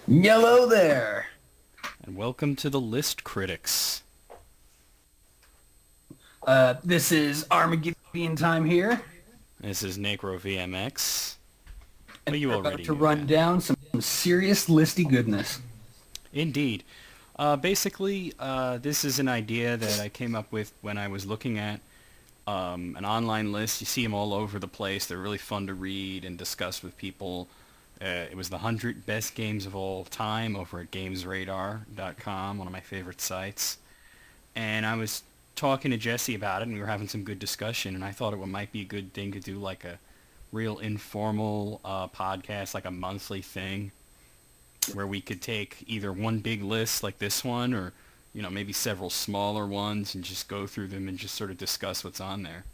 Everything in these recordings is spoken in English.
Hello there. And welcome to the List Critics. This is Armagideontime here, This is NecroVMX. and But you we're about already to knew run that. down some serious listy goodness. Indeed. Basically, this is an idea that I came up with when I was looking at an online list. You see them all over the place. They're really fun to read and discuss with people. It was the 100 best games of all time over at gamesradar.com, one of my favorite sites. And I was talking to Jesse about it, and we were having some good discussion, and I thought it might be a good thing to do like a real informal podcast, like a monthly thing, where we could take either one big list like this one or, maybe several smaller ones and just go through them and just sort of discuss what's on there.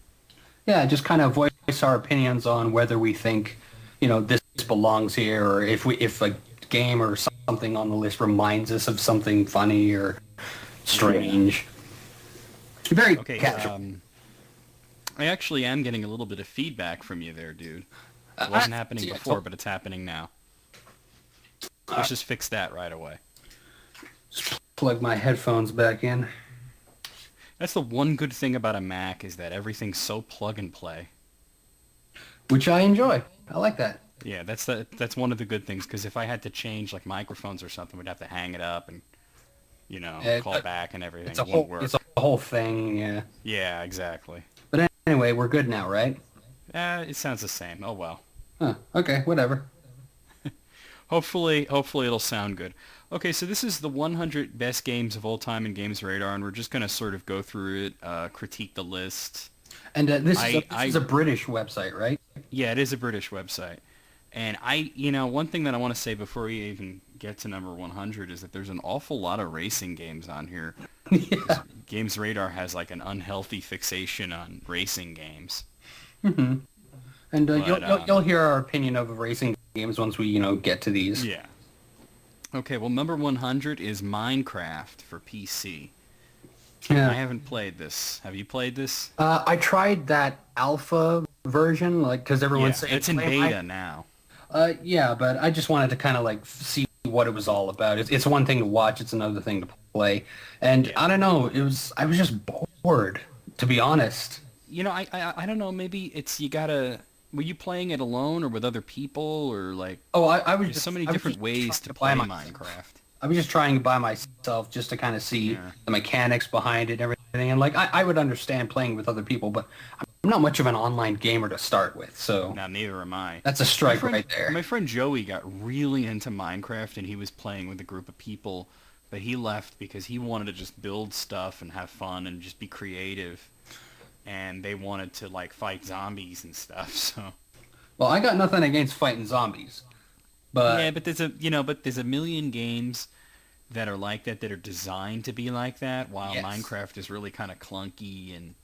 Yeah, just kind of voice our opinions on whether we think, this belongs here, or if a game or something on the list reminds us of something funny or strange. Very Okay, casual. I actually am getting a little bit of feedback from you there, dude. It wasn't happening yeah, before, but it's happening now. Let's just fix that right away. Just plug my headphones back in. That's the one good thing about a Mac, is that everything's so plug and play. Which I enjoy. I like that. Yeah, that's one of the good things, because if I had to change like microphones or something, we'd have to hang it up and, call back and everything. It won't work. It's a whole thing, yeah. Yeah, exactly. But anyway, we're good now, right? It sounds the same. Oh well. Huh, okay, whatever. Hopefully it'll sound good. Okay, so this is the 100 best games of all time in Games Radar, and we're just going to sort of go through it, critique the list. And this is a British website, right? Yeah, it is a British website. And one thing that I want to say before we even get to number 100 is that there's an awful lot of racing games on here. Yeah. Games Radar has like an unhealthy fixation on racing games. Mm-hmm. And But, you'll hear our opinion of racing games once we get to these. Yeah. Okay, well, number 100 is Minecraft for PC. Yeah. I haven't played this. Have you played this? I tried that alpha version, because everyone's saying it's in beta now. Yeah, but I just wanted to kind of see what it was all about. It's one thing to watch; it's another thing to play. And Yeah. I don't know. I was just bored, to be honest. I don't know. Maybe it's you gotta. Were you playing it alone or with other people or like? Oh, I was There's just so many I was different just ways trying to buy play my- Minecraft. I was just trying by myself just to kind of see Yeah. the mechanics behind it and everything. And I would understand playing with other people, but I'm not much of an online gamer to start with. So Now, neither am I. that's a strike right there. My friend Joey got really into Minecraft, and he was playing with a group of people, but he left because he wanted to just build stuff and have fun and just be creative, and they wanted to fight zombies and stuff. So Well, I got nothing against fighting zombies, but yeah, but there's a million games that are like that are designed to be like that, while Yes. Minecraft is really kind of clunky. And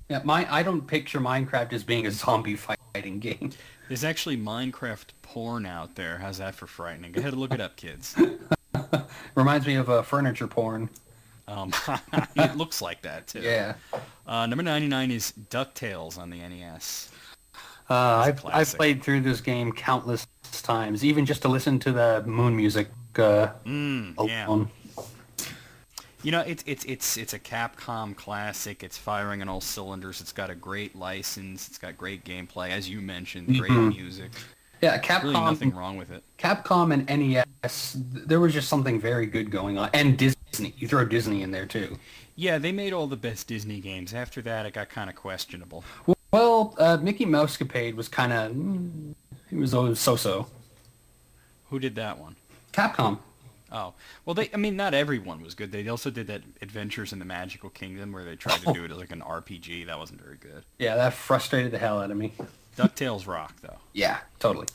yeah, I don't picture Minecraft as being a zombie fighting game. there's actually Minecraft porn out there. How's that for frightening? Go ahead and look it up, kids. Reminds me of furniture porn. It looks like that too. Yeah. Number 99 is DuckTales on the NES. I've classic. played through this game countless times, even just to listen to the moon music Yeah. alone. It's a Capcom classic. It's firing on all cylinders. It's got a great license. It's got great gameplay, as you mentioned, great music. Yeah, Really nothing wrong with it. Capcom and NES, there was just something very good going on. And Disney. You throw Disney in there, too. Yeah, they made all the best Disney games. After that, it got kind of questionable. Well, Mickey Mousecapade was kind of... It was always so-so. Who did that one? Capcom. Oh, well, not everyone was good. They also did that Adventures in the Magical Kingdom, where they tried to do it as like an RPG. That wasn't very good. Yeah, that frustrated the hell out of me. DuckTales rock, though. Yeah, totally.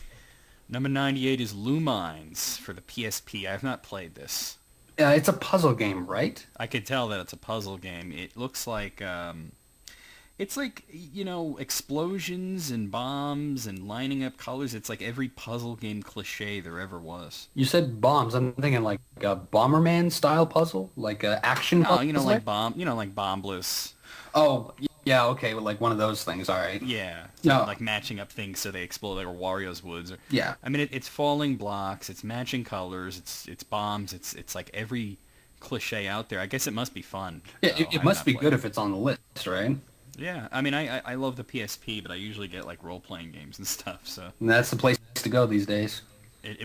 Number 98 is Lumines for the PSP. I have not played this. It's a puzzle game, right? I could tell that it's a puzzle game. It looks like, it's like, explosions and bombs and lining up colors. It's like every puzzle game cliche there ever was. You said bombs. I'm thinking like a Bomberman style puzzle, like a action Oh, puzzle. like Bombless. Oh, Yeah, okay, well, like one of those things. All right. Yeah, No. like matching up things so they explode like Wario's woods. Yeah. I mean, it's falling blocks, it's matching colors, it's bombs, it's like every cliche out there. I guess it must be fun. Yeah, Though. it I've must not be played good it. if it's on the list, right? Yeah, I mean, I love the PSP, but I usually get like role playing games and stuff. So And that's the place to go these days.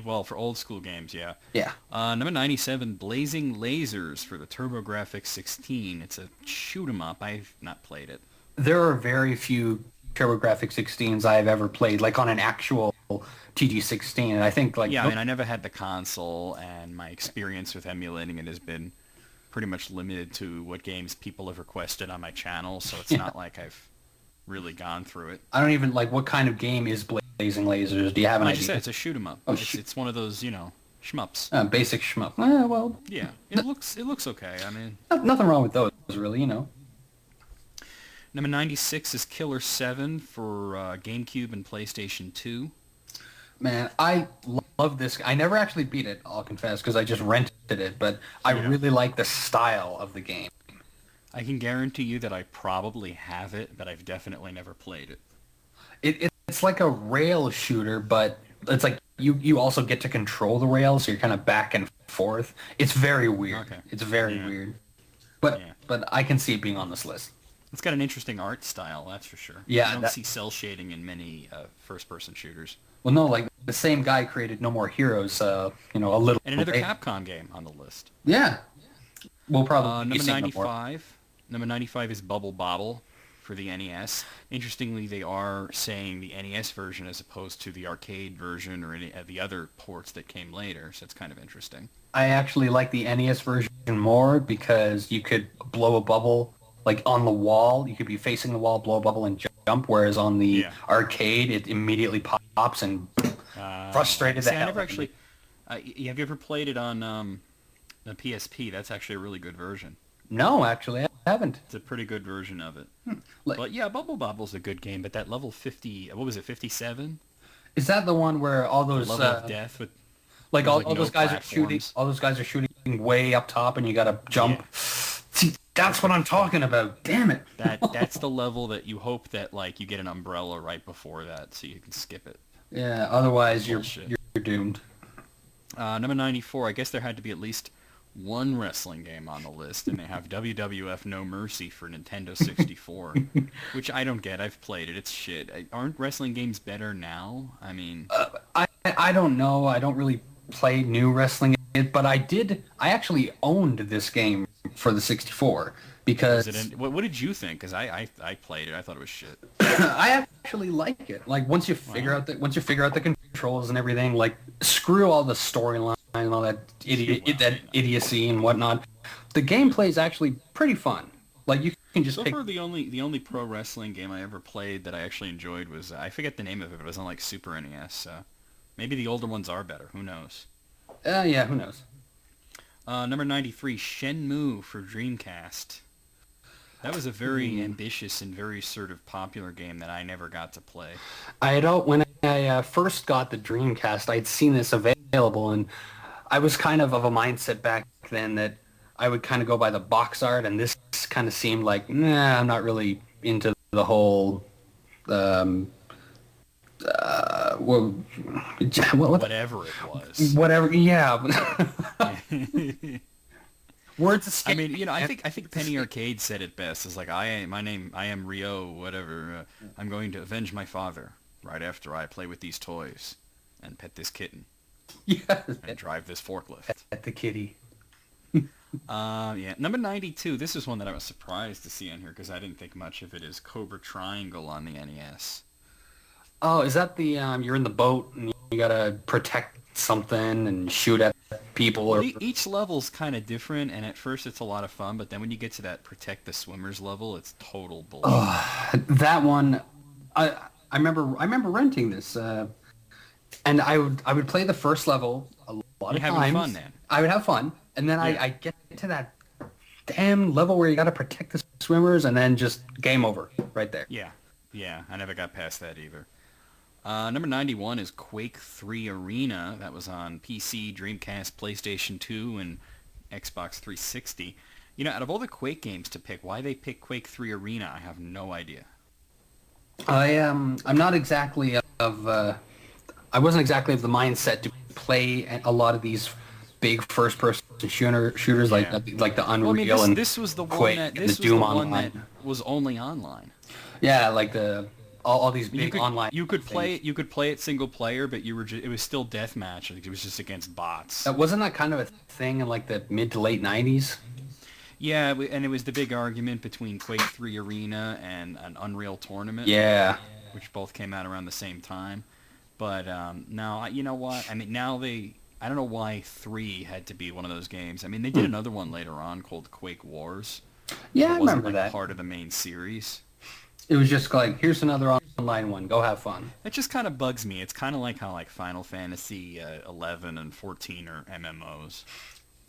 well, for old school games, yeah. Yeah. Number 97, Blazing Lasers for the TurboGrafx 16. It's a shoot 'em up. I've not played it. There are very few TurboGrafx 16s I've ever played, like on an actual TG16. And I think like Yeah, I mean, I never had the console, and my experience with emulating it has been pretty much limited to what games people have requested on my channel, so it's not like I've really gone through it. I don't even like what kind of game is Blazing Lasers. Do you have an Like I said, idea? it's a shoot 'em up. Oh, It's one of those, shmups. Basic shmup. Well, Yeah, it looks okay. I mean, nothing wrong with those, really. number 96 is Killer 7 for GameCube and PlayStation 2. Man, I love this. I never actually beat it, I'll confess, because I just rented it, but I really like the style of the game. I can guarantee you that I probably have it, but I've definitely never played it. It's like a rail shooter, but it's like you also get to control the rails, so you're kind of back and forth. It's very weird. Okay. It's very weird. But I can see it being on this list. It's got an interesting art style, that's for sure. Yeah, you don't see cell shading in many first-person shooters. Well, no, like the same guy created No More Heroes, a little... And another Capcom game on the list. Yeah. We'll probably Number see no more. 95. Number 95 is Bubble Bobble for the NES. Interestingly, they are saying the NES version as opposed to the arcade version or any of the other ports that came later, so it's kind of interesting. I actually like the NES version more because you could blow a bubble like on the wall. You could be facing the wall, blow a bubble, and jump. Whereas on the arcade, it immediately pops and frustrated the I hell never out of me. actually... have you ever played it on the PSP? That's actually a really good version. No, actually, I haven't. It's a pretty good version of it. Like- But yeah, Bubble Bobble's a good game, but that level 50... What was it, 57? Is that the one where all those Level of death with... like there's, all, like, all no those guys are shooting? platforms. All those guys are shooting way up top, and you gotta jump. See, that's what I'm talking about. Damn it. That's the level that you hope that like you get an umbrella right before that, so you can skip it. Yeah. Otherwise, Bullshit. you're doomed. Number 94. I guess there had to be at least one wrestling game on the list, and they have WWF No Mercy for Nintendo 64, which I don't get. I've played it. It's shit. Aren't wrestling games better now? I mean, I don't know. I don't really play new wrestling, but I actually owned this game for the 64 because what did you think? Because I played it. I thought it was shit. I actually like it. Like once you figure out the controls and everything, like screw all the storyline and all that idiocy and whatnot. The gameplay is actually pretty fun. Like you can just So pick. far, the only pro wrestling game I ever played that I actually enjoyed was I forget the name of it, but it was on like Super NES. So maybe the older ones are better. Who knows? Yeah, who knows? Number 93, Shenmue for Dreamcast. That was a very ambitious and very sort of popular game that I never got to play. When I first got the Dreamcast, I'd seen this available, and I was kind of a mindset back then that I would kind of go by the box art, and this kind of seemed like, nah, I'm not really into the whole, Whatever it was. whatever, yeah. Words escape. I mean, I think Penny Arcade said it best. It's like I am Rio, whatever. I'm going to avenge my father right after I play with these toys and pet this kitten Yeah, and drive this forklift. at the kitty. Yeah, number 92. This is one that I was surprised to see on here because I didn't think much of it. Is Cobra Triangle on the NES? Oh, is that the you're in the boat and you gotta protect something and shoot at people? Or Each level's kind of different, and at first it's a lot of fun, but then when you get to that protect the swimmers level, it's total bullshit. that one, I remember renting this, and I would play the first level a lot of You're having times. fun then. I would have fun, and then I get to that damn level where you got to protect the swimmers, and then just game over right there. Yeah, I never got past that either. Number 91 is Quake 3 Arena. That was on PC, Dreamcast, PlayStation 2, and Xbox 360. Out of all the Quake games to pick, why they pick Quake 3 Arena, I have no idea. I'm not exactly of I wasn't exactly of the mindset to play a lot of these big first-person shooters Yeah. like the Well, I mean, Unreal and this was the one Quake that and the Doom that Online. was only online. Yeah, like all these You big online could play things. it. You could play it single player, but it was still deathmatch. Like, it was just against bots. Wasn't that kind of a thing in like the mid to late 90s? Yeah, and it was the big argument between Quake 3 Arena and an Unreal Tournament, Yeah. which both came out around the same time. But now, you know what? I mean, now I don't know why 3 had to be one of those games. I mean, they did another one later on called Quake Wars. Yeah, It I wasn't remember like that. part of the main series. It was just like, here's another online one. Go have fun. It just kind of bugs me. It's kind of like how like Final Fantasy 11 and 14 are MMOs.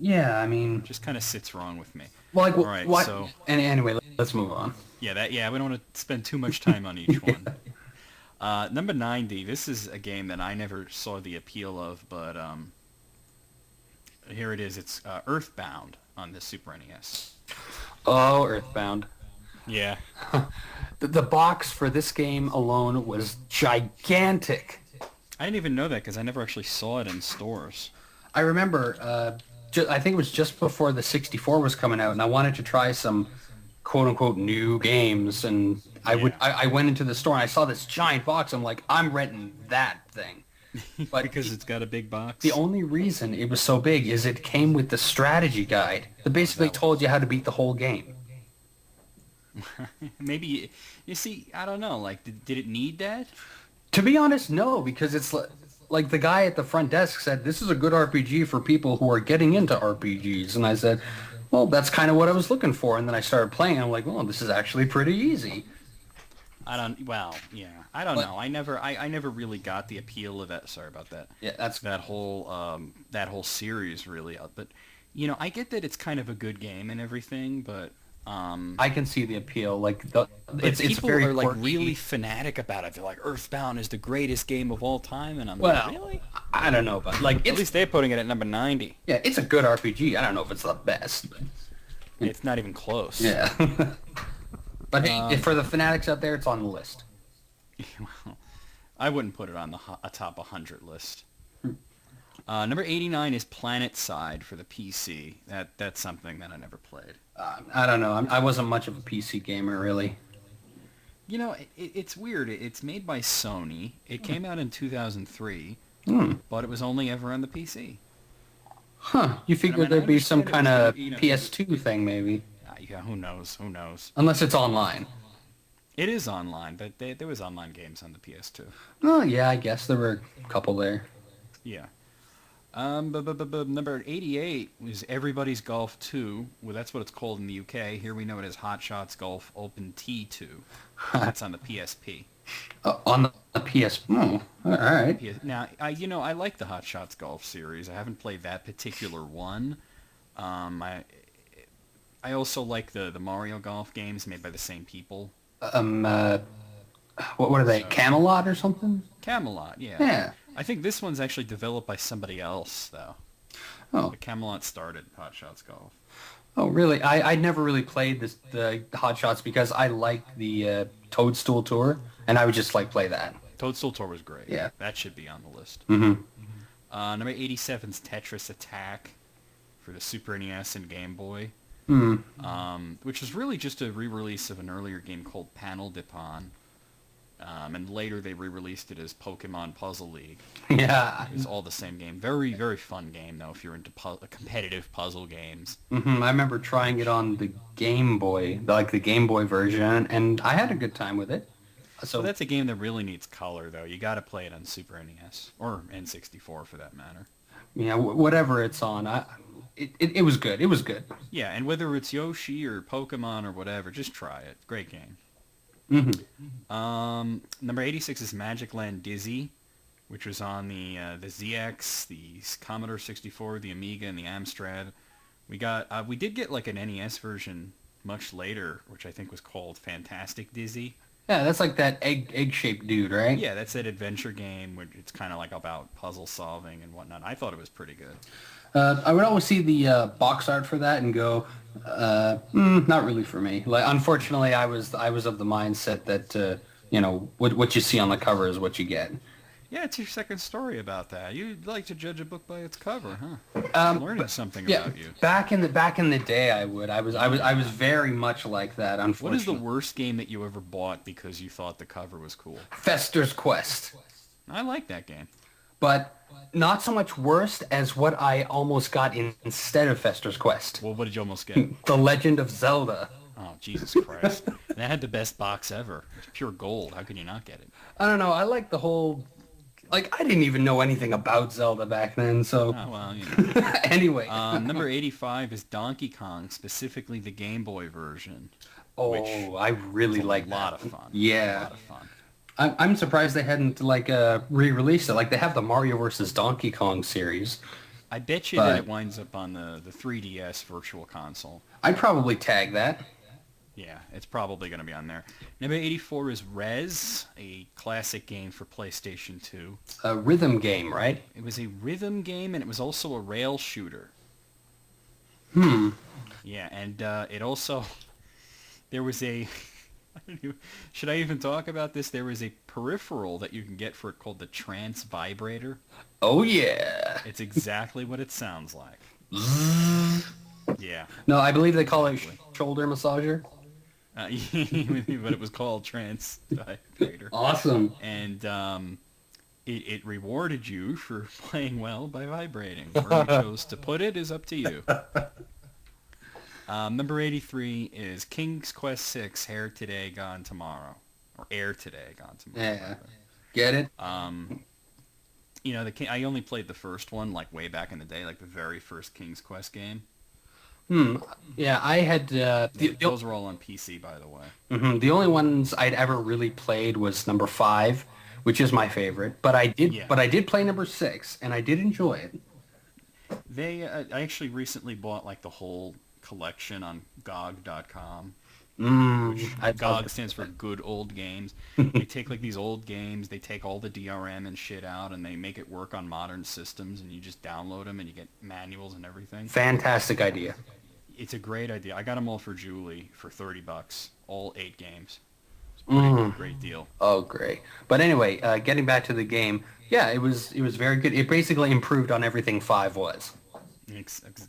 Yeah, I mean, Just kind of sits wrong with me. well, like, All right, what? so And anyway, let's move on. yeah, we don't want to spend too much time on each one. Number 90. This is a game that I never saw the appeal of, but here it is. It's Earthbound on the Super NES. Oh, Earthbound. Yeah. The box for this game alone was gigantic. I didn't even know that because I never actually saw it in stores. I remember, I think it was just before the 64 was coming out, and I wanted to try some quote-unquote new games, and I went into the store and I saw this giant box. I'm like, I'm renting that thing. But Because it's got a big box. the only reason it was so big is it came with the strategy guide that basically told you how to beat the whole game. Maybe, you see, I don't know. Like, did it need that? To be honest, no, because it's like the guy at the front desk said, this is a good RPG for people who are getting into RPGs. And I said, well, that's kind of what I was looking for. And then I started playing, and I'm like, well, this is actually pretty easy. I don't know. I never really got the appeal of that. Sorry about that. Yeah, that's... That whole series really. But, I get that it's kind of a good game and everything, but I can see the appeal. Like, it's people very are like quirky. really fanatic about it. They're like, Earthbound is the greatest game of all time, and I'm Well, like, really? I don't know, but like, At least they're putting it at number 90. yeah, it's a good RPG. I don't know if it's the best. But, It's not even close. yeah. But hey, for the fanatics out there, it's on the list. Well, I wouldn't put it on a top 100 list. Number 89 is Planet Side for the PC. That's something that I never played. I don't know. I wasn't much of a PC gamer, really. It's weird. It's made by Sony. It came out in 2003, but it was only ever on the PC. Huh. You figured I there'd be some understand kind it of was, PS2 thing, maybe. Yeah, who knows? Who knows? Unless it's online. It is online, but there was online games on the PS2. Oh, yeah, I guess there were a couple there. Yeah. Number 88 was Everybody's Golf 2. Well, that's what it's called in the UK. Here we know it as Hot Shots Golf Open T2. That's on the PSP. On the PS... Oh, all right. Now, I like the Hot Shots Golf series. I haven't played that particular one. I also like the Mario Golf games made by the same people. What are they? Camelot or something? Camelot, yeah. Yeah. I think this one's actually developed by somebody else, though. Oh. But Camelot started Hot Shots Golf. Oh, really? I never really played the Hot Shots because I like the Toadstool Tour, and I would just play that. Toadstool Tour was great. Yeah. That should be on the list. Mm-hmm. Number 87 is Tetris Attack for the Super NES and Game Boy. Which was really just a re-release of an earlier game called Panel Dipon. And later they re-released it as Pokemon Puzzle League. Yeah. It's all the same game. Very, very fun game, though, if you're into competitive puzzle games. I remember trying it on the Game Boy, the Game Boy version, and I had a good time with it. So Well, that's a game that really needs color, though. You got to play it on Super NES, or N64 for that matter. yeah, whatever it's on, it was good. It was good. Yeah, and whether it's Yoshi or Pokemon or whatever, just try it. Great game. Number 86 is Magic Land Dizzy, which was on the ZX, the Commodore 64, the Amiga, and the Amstrad. We did get an NES version much later, which I think was called Fantastic Dizzy. Yeah, that's like that egg-shaped dude, right? Yeah, that's that adventure game where it's kind of like about puzzle solving and whatnot. I thought it was pretty good. I would always see the box art for that and go, not really for me. Like, unfortunately, I was of the mindset that what you see on the cover is what you get. Yeah, it's your second story about that. You like to judge a book by its cover, huh? Learning something Yeah, about you. back in the day, I was very much like that. What is the Unfortunately, worst game that you ever bought because you thought the cover was cool? Fester's Quest, I like that game. but not so much worst as what I almost got instead of Fester's Quest, Well, what did you almost get? The Legend of Zelda. Oh, Jesus Christ. That had the best box ever. It's pure gold. How can you not get it? I don't know. I like the whole. Like, I didn't even know anything about Zelda back then, so... Oh, well, you know. Anyway. Number 85 is Donkey Kong, specifically the Game Boy version. Oh, I really like that. A lot of fun. Yeah. A lot of fun. I'm surprised they hadn't, like, re-released it. Like, they have the Mario vs. Donkey Kong series. I bet you that it winds up on the 3DS Virtual Console. I'd probably tag that. Yeah, it's probably going to be on there. Number 84 is Rez, a classic game for PlayStation 2. A rhythm game, right? It was a rhythm game, and it was also a rail shooter. Yeah, and it also... There was a... Should I even talk about this? There was a peripheral that you can get for it called the Trance Vibrator. Oh, yeah. It's exactly what it sounds like. Yeah. No, I believe they call it shoulder massager. But it was called Trance Vibrator. Awesome. And it rewarded you for playing well by vibrating. Where you chose to put it is up to you. Number 83 is King's Quest VI, Hair Today, Gone Tomorrow. Or Air Today, Gone Tomorrow. Yeah. Get it? I only played the first one, like, way back in the day, like the very first King's Quest game. Yeah, I had... Those were all on PC, by the way. The only ones I'd ever really played was number 5, which is my favorite. But I did play number 6, and I did enjoy it. I actually recently bought, like, the whole collection on GOG.com. GOG stands for Good Old Games. They take, like, these old games, they take all the DRM and shit out, and they make it work on modern systems, and you just download them, and you get manuals and everything. Fantastic idea. It's a great idea. I got them all for Julie for $30, all 8 games. It's a great deal. Oh, great. But anyway, getting back to the game, yeah, it was very good. It basically improved on everything 5 was.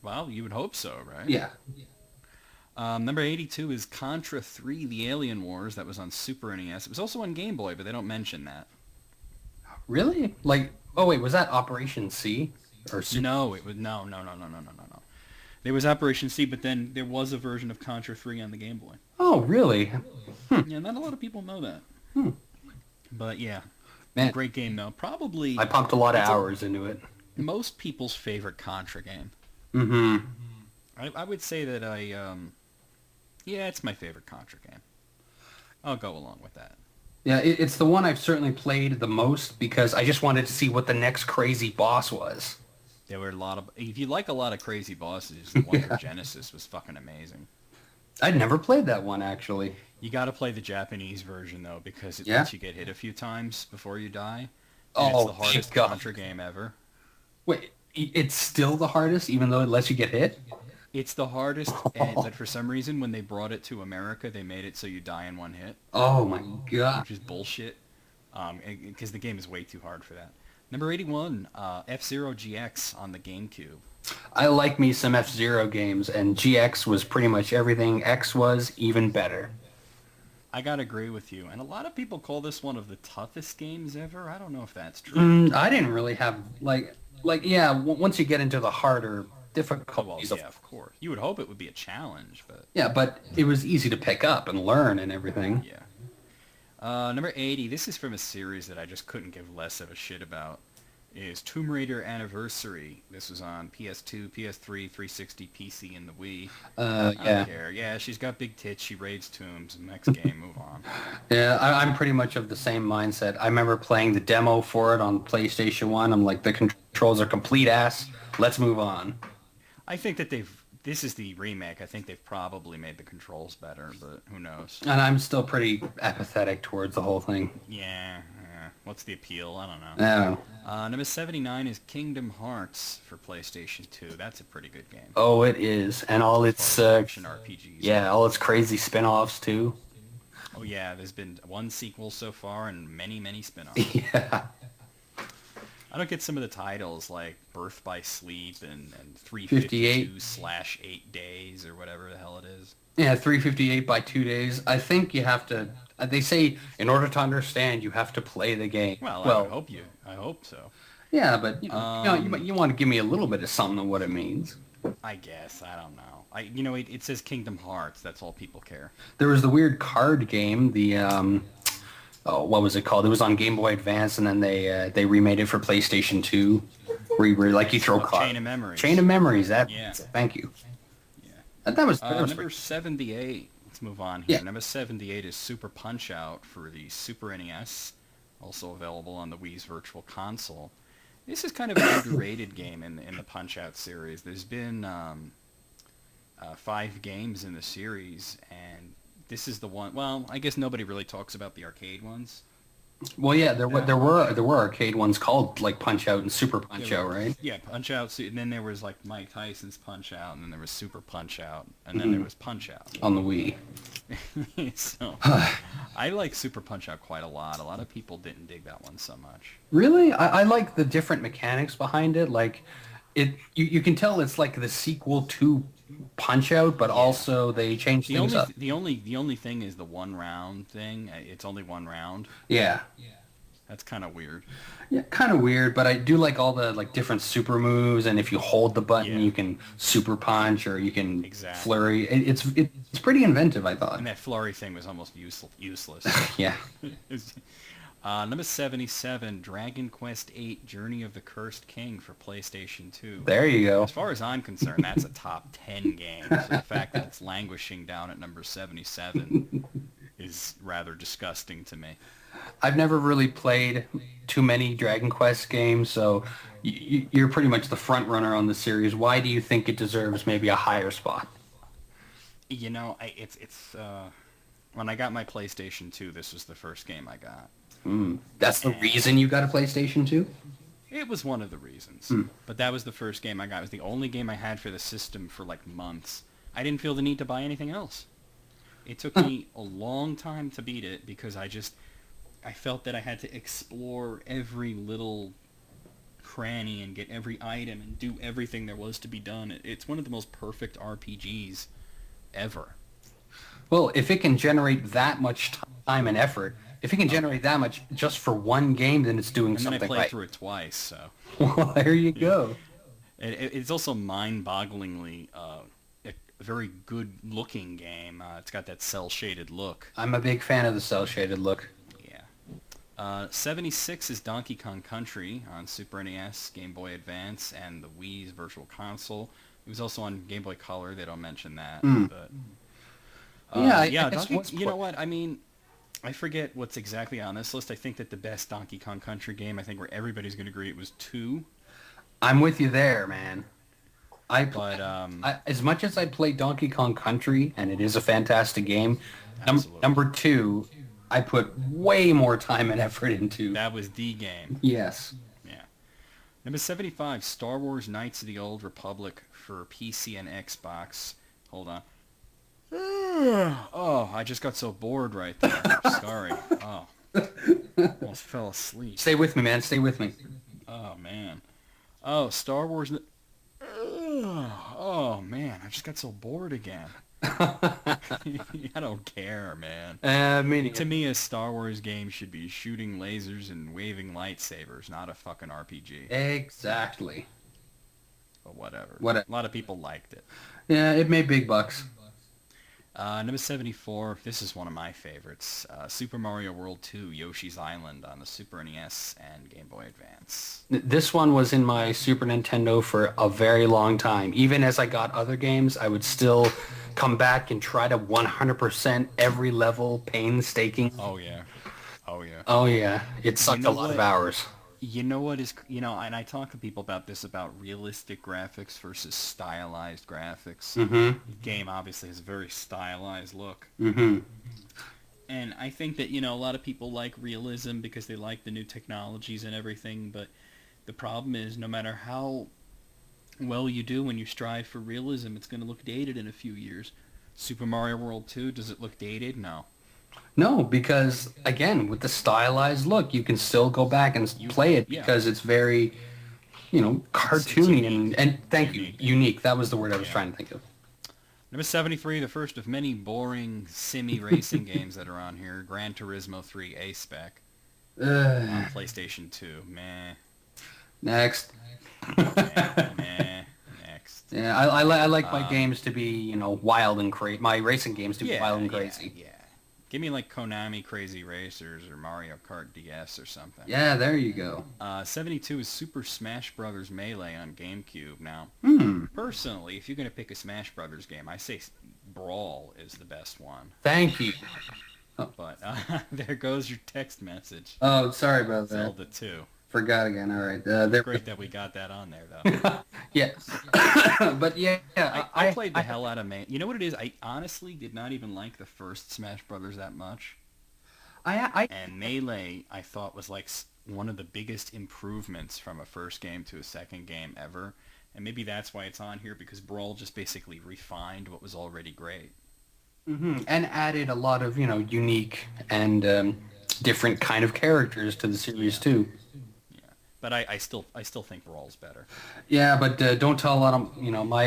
Well, you would hope so, right? Yeah. Number 82 is Contra 3, The Alien Wars. That was on Super NES. It was also on Game Boy, but they don't mention that. Really? Like, oh wait, was that Operation C? No, it was no. There was Operation C, but then there was a version of Contra 3 on the Game Boy. Oh, really? Yeah, not a lot of people know that. But yeah, Man, great game though. Probably I pumped a lot of hours into it. most people's favorite Contra game. I would say that it's my favorite Contra game. I'll go along with that. Yeah, it's the one I've certainly played the most because I just wanted to see what the next crazy boss was. There were a lot of... If you like a lot of crazy bosses, the one for Genesis was fucking amazing. I'd never played that one, actually. You got to play the Japanese version, though, because it lets you get hit a few times before you die. And it's the hardest Contra game ever. Wait, it's still the hardest, even though it lets you get hit? It's the hardest, but for some reason, when they brought it to America, they made it so you die in one hit. Oh, my God. Which is bullshit, because the game is way too hard for that. Number 81, F-Zero GX on the GameCube. I like me some F-Zero games, and GX was pretty much everything X was, even better. I gotta agree with you, and a lot of people call this one of the toughest games ever. I don't know if that's true. I didn't really have, once you get into the harder difficulties. Well, yeah, of course. You would hope it would be a challenge, but... Yeah, but it was easy to pick up and learn and everything. Yeah. Number 80, this is from a series that I just couldn't give less of a shit about, is Tomb Raider Anniversary. This was on PS2, PS3, 360, PC, and the Wii. I don't care. Yeah, she's got big tits. She raids tombs. Next game, move on. Yeah, I'm pretty much of the same mindset. I remember playing the demo for it on PlayStation 1. I'm like, the controls are complete ass. Let's move on. I think that they've this is the remake. I think they've probably made the controls better, but who knows? And I'm still pretty apathetic towards the whole thing. Yeah. What's the appeal? I don't know. No. Number 79 is Kingdom Hearts for PlayStation 2. That's a pretty good game. Oh, it is. And all its Action RPGs. yeah, all its crazy spin-offs too. Oh yeah, there's been one sequel so far and many, many spin-offs. Yeah. I don't get some of the titles like Birth by Sleep and 58/8 days or whatever the hell it is. Yeah, 358 by 2 days. I think you have to. They say in order to understand, you have to play the game. Well, I hope so. Yeah, but you want to give me a little bit of something of what it means. I guess I don't know. It says Kingdom Hearts. That's all people care. There was the weird card game. The what was it called? It was on Game Boy Advance, and then they remade it for PlayStation 2. Where you throw cards. Chain of Memories. Chain of Memories. Yeah. Thank you. Yeah. That was number 78. Let's move on here. Yeah. Number 78 is Super Punch-Out for the Super NES, also available on the Wii's Virtual Console. This is kind of an underrated game in the Punch-Out series. There's been 5 games in the series, and this is the one. Well, I guess nobody really talks about the arcade ones. Well, yeah, there were arcade ones called like Punch Out and Super Punch Out, right? Yeah, Punch Out, and then there was like Mike Tyson's Punch Out, and then there was Super Punch Out, and then there was Punch Out. On the Wii. So, I like Super Punch Out quite a lot. A lot of people didn't dig that one so much. Really? I like the different mechanics behind it. Like, you can tell it's like the sequel to Punch Out, but also they changed things up. The only thing is the one round thing. It's only one round. Yeah. That's kind of weird. Yeah, kind of weird, but I do like all the like different super moves, and if you hold the button, you can super punch or you can flurry. It's pretty inventive, I thought. And that flurry thing was almost useless. Yeah. Number 77, Dragon Quest VIII: Journey of the Cursed King for PlayStation 2. There you go. As far as I'm concerned, that's a top 10 game. So the fact that it's languishing down at number 77 is rather disgusting to me. I've never really played too many Dragon Quest games, so you're pretty much the front runner on the series. Why do you think it deserves maybe a higher spot? It's when I got my PlayStation 2, this was the first game I got. That's the reason you got a PlayStation 2? It was one of the reasons. But that was the first game I got. It was the only game I had for the system for like months. I didn't feel the need to buy anything else. It took me a long time to beat it because I felt that I had to explore every little cranny and get every item and do everything there was to be done. It's one of the most perfect RPGs ever. Well, if it can generate that much time and effort, if it can generate that much just for one game, then it's doing something right. And then I played through it twice, so. Well, there you go. It's also mind-bogglingly a very good-looking game. It's got that cel-shaded look. I'm a big fan of the cel-shaded look. 76 is Donkey Kong Country on Super NES, Game Boy Advance, and the Wii's Virtual Console. It was also on Game Boy Color. They don't mention that. But, you know what? I mean, I forget what's exactly on this list. I think that the best Donkey Kong Country game, I think where everybody's going to agree, it was 2. I'm with you there, man. As much as I play Donkey Kong Country, and it is a fantastic game, number 2... I put way more time and effort into. That was the game. Yes. Yeah. Number 75, Star Wars Knights of the Old Republic for PC and Xbox. Hold on. Oh, I just got so bored right there. Sorry. Oh. Almost fell asleep. Stay with me, man. Stay with me. Oh, man. Oh, Star Wars... Oh, man. I just got so bored again. I don't care, man. To me, a Star Wars game should be shooting lasers and waving lightsabers, not a fucking RPG. Exactly. But whatever. A lot of people liked it. Yeah, it made big bucks. Number 74, this is one of my favorites. Super Mario World 2, Yoshi's Island on the Super NES and Game Boy Advance. This one was in my Super Nintendo for a very long time. Even as I got other games, I would still come back and try to 100% every level, painstaking. Oh, yeah. Oh, yeah. Oh, yeah. It sucked a lot of hours. You know what is, and I talk to people about this, about realistic graphics versus stylized graphics. Mm-hmm. The game obviously has a very stylized look. Mm-hmm. And I think that, a lot of people like realism because they like the new technologies and everything, but the problem is no matter how well you do when you strive for realism, it's going to look dated in a few years. Super Mario World 2, does it look dated? No. No, because again, with the stylized look, you can still go back and play it Yeah. because it's very, cartoony and thank you, Unique. unique. That was the word I was Yeah. trying to think of. Number 73, the first of many boring simmy racing games that are on here, Gran Turismo 3 A-Spec on PlayStation 2. Meh. Next. Meh. Next. Yeah, I like my games to be, wild and crazy. My racing games to be wild and crazy. Yeah. Give me like Konami Crazy Racers or Mario Kart DS or something. Yeah, there you go. 72 is Super Smash Brothers Melee on GameCube. Now, personally, if you're going to pick a Smash Brothers game, I say Brawl is the best one. Thank you. But there goes your text message. Oh, sorry about that. Zelda 2. Forgot again. All right. Great that we got that on there, though. Yes. But yeah, I played the hell out of Melee. You know what it is? I honestly did not even like the first Smash Brothers that much. And Melee, I thought, was like one of the biggest improvements from a first game to a second game ever. And maybe that's why it's on here, because Brawl just basically refined what was already great. Mm-hmm. And added a lot of, unique and different kind of characters to the series, too. But I still think Brawl's better. Yeah, but don't tell a lot of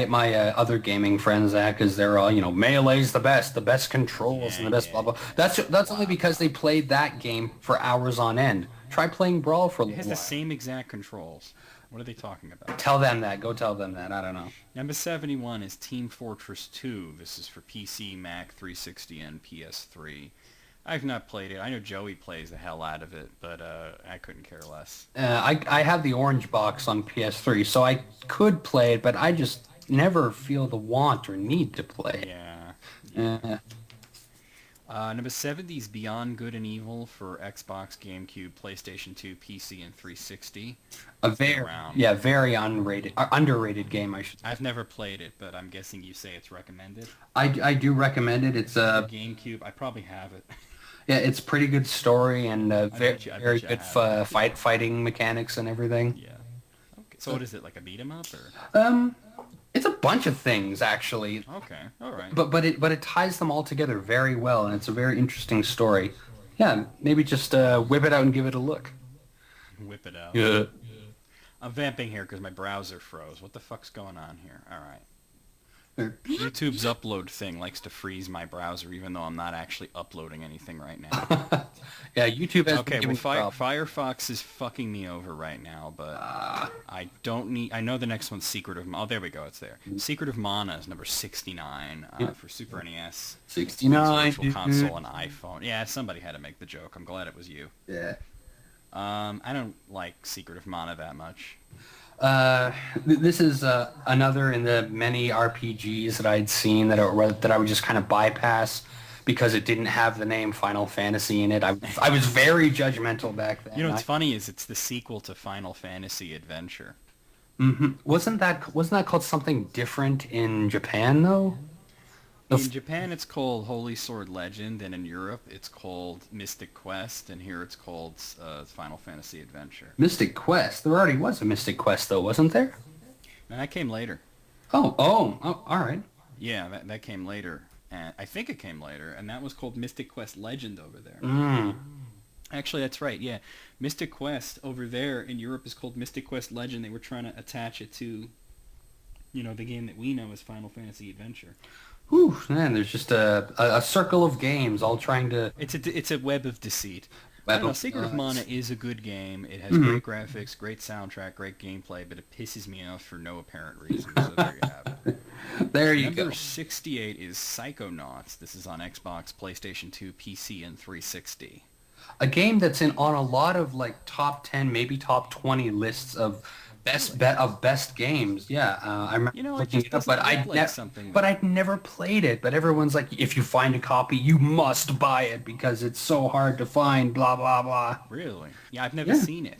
my other gaming friends that, because they're all Melee's the best controls and the best blah blah. That's only because they played that game for hours on end. Try playing Brawl for a little It has while. the same exact controls. What are they talking about? Tell them that. Go tell them that. I don't know. Number 71 is Team Fortress 2. This is for PC, Mac, 360, and PS3. I've not played it. I know Joey plays the hell out of it, but I couldn't care less. I have the orange box on PS3, so I could play it, but I just never feel the want or need to play it. Yeah. Number 70 is Beyond Good and Evil for Xbox, GameCube, PlayStation 2, PC, and 360. A very underrated game. I've never played it, but I'm guessing you say it's recommended. I do recommend it. It's a GameCube. I probably have it. Yeah, it's pretty good story and very good fighting mechanics and everything. Yeah. Okay. So what is it, like a beat 'em up or? It's a bunch of things actually. Okay. All right. But it ties them all together very well, and it's a very interesting story. Yeah, maybe just whip it out and give it a look. Whip it out. Yeah. I'm vamping here because my browser froze. What the fuck's going on here? All right. YouTube's upload thing likes to freeze my browser, even though I'm not actually uploading anything right now. Yeah, YouTube has Okay, been well, giving Firefox is fucking me over right now, but I don't need... I know the next one's Secret of... Oh, there we go, it's there. Secret of Mana is number 69 for Super NES. 69. Virtual Console and iPhone. Yeah, somebody had to make the joke. I'm glad it was you. Yeah. I don't like Secret of Mana that much. This is another in the many RPGs that I'd seen that I would just kind of bypass because it didn't have the name Final Fantasy in it. I was very judgmental back then. You know what's funny is it's the sequel to Final Fantasy Adventure. Mm-hmm. Wasn't that called something different in Japan though? In Japan, it's called Holy Sword Legend, and in Europe, it's called Mystic Quest, and here it's called Final Fantasy Adventure. Mystic Quest. There already was a Mystic Quest, though, wasn't there? And that came later. Oh, all right. Yeah, that came later. And I think it came later, and that was called Mystic Quest Legend over there. Actually, that's right, yeah. Mystic Quest over there in Europe is called Mystic Quest Legend. They were trying to attach it to, the game that we know as Final Fantasy Adventure. Whew, man, there's just a circle of games all trying to... It's a web of deceit. Secret of Mana is a good game. It has great graphics, great soundtrack, great gameplay, but it pisses me off for no apparent reason. So there you have it. There you go. Number 68 is Psychonauts. This is on Xbox, PlayStation 2, PC, and 360. A game that's on a lot of top 10, maybe top 20 lists of best games. Yeah, I remember looking it up, but I'd never played it. But everyone's like, if you find a copy, you must buy it because it's so hard to find. Blah blah blah. Really? Yeah, I've never seen it.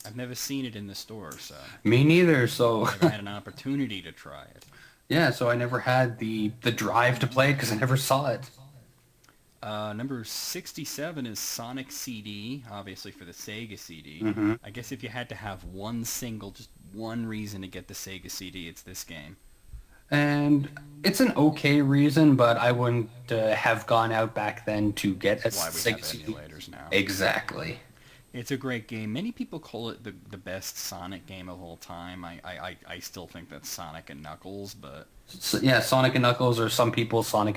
I've never seen it in the store, so Me neither. So I never had an opportunity to try it. yeah, so I never had the drive to play it because I never saw it. Number 67 is Sonic CD, obviously for the Sega CD. Hmm. I guess if you had to have one single, just one reason to get the Sega CD, it's this game. And it's an okay reason, but I wouldn't have gone out back then to get a That's why we Sega have CD. emulators now. Exactly. It's a great game. Many people call it the best Sonic game of all time. I still think that's Sonic and Knuckles, but... So, yeah, Sonic and Knuckles, or some people Sonic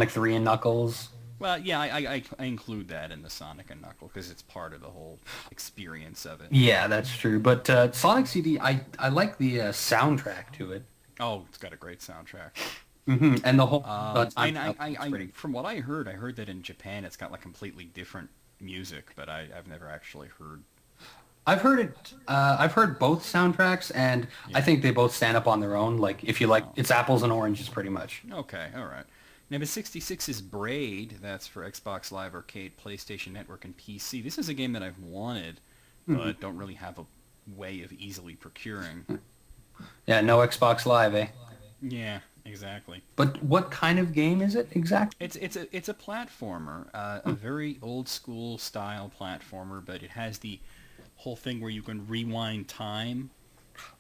3 and Knuckles. Well, yeah, I include that in the Sonic and Knuckles because it's part of the whole experience of it. Yeah, that's true. But Sonic CD, I like the soundtrack to it. Oh, it's got a great soundtrack. And the whole... From what I heard that in Japan it's got like completely different music, but I've never actually heard. I've heard it. I've heard both soundtracks, and I think they both stand up on their own. Like, if you like, it's apples and oranges, pretty much. Okay, all right. Number 66 is Braid. That's for Xbox Live Arcade, PlayStation Network, and PC. This is a game that I've wanted, but don't really have a way of easily procuring. Yeah, no Xbox Live, eh? Yeah, exactly. But what kind of game is it exactly? It's a platformer, a very old school style platformer, but it has the whole thing where you can rewind time.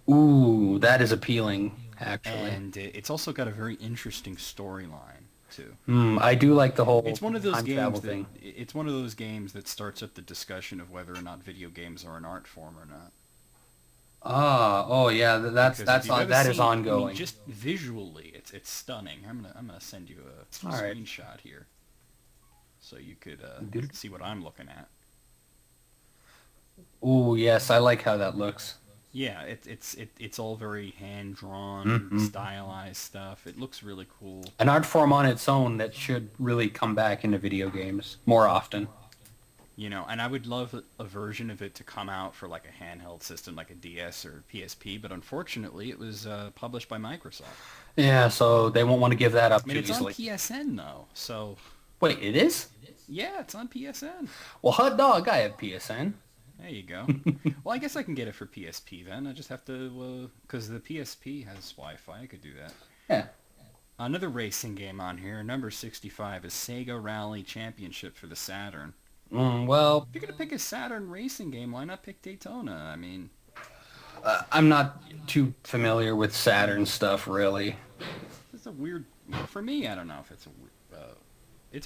Ooh, that is appealing, actually. And it's also got a very interesting storyline too. I do like the whole It's one of those time travel games thing. it's one of those games that starts up the discussion of whether or not video games are an art form or not. Oh yeah, Because if you've ever that is seen- I ongoing. mean, just visually, it's stunning. I'm gonna send you a All right. screenshot here, so you could Dude. see what I'm looking at. Ooh, yes, I like how that looks. Yeah, it's all very hand drawn, stylized stuff. It looks really cool. An art form on its own that should really come back into video games more often. You know, and I would love a version of it to come out for like a handheld system like a DS or PSP, but unfortunately it was published by Microsoft. Yeah, so they won't want to give that up I mean, too it's easily. on PSN though, so Wait, it is? yeah, it's on PSN. Well, hot dog, I have PSN. There you go. Well, I guess I can get it for PSP then. I just have to, because the PSP has Wi-Fi. I could do that. Yeah. Another racing game on here, number 65, is Sega Rally Championship for the Saturn. Well, If you're going to pick a Saturn racing game, why not pick Daytona? I mean... I'm not too familiar with Saturn stuff, really. It's a weird... For me, I don't know if it's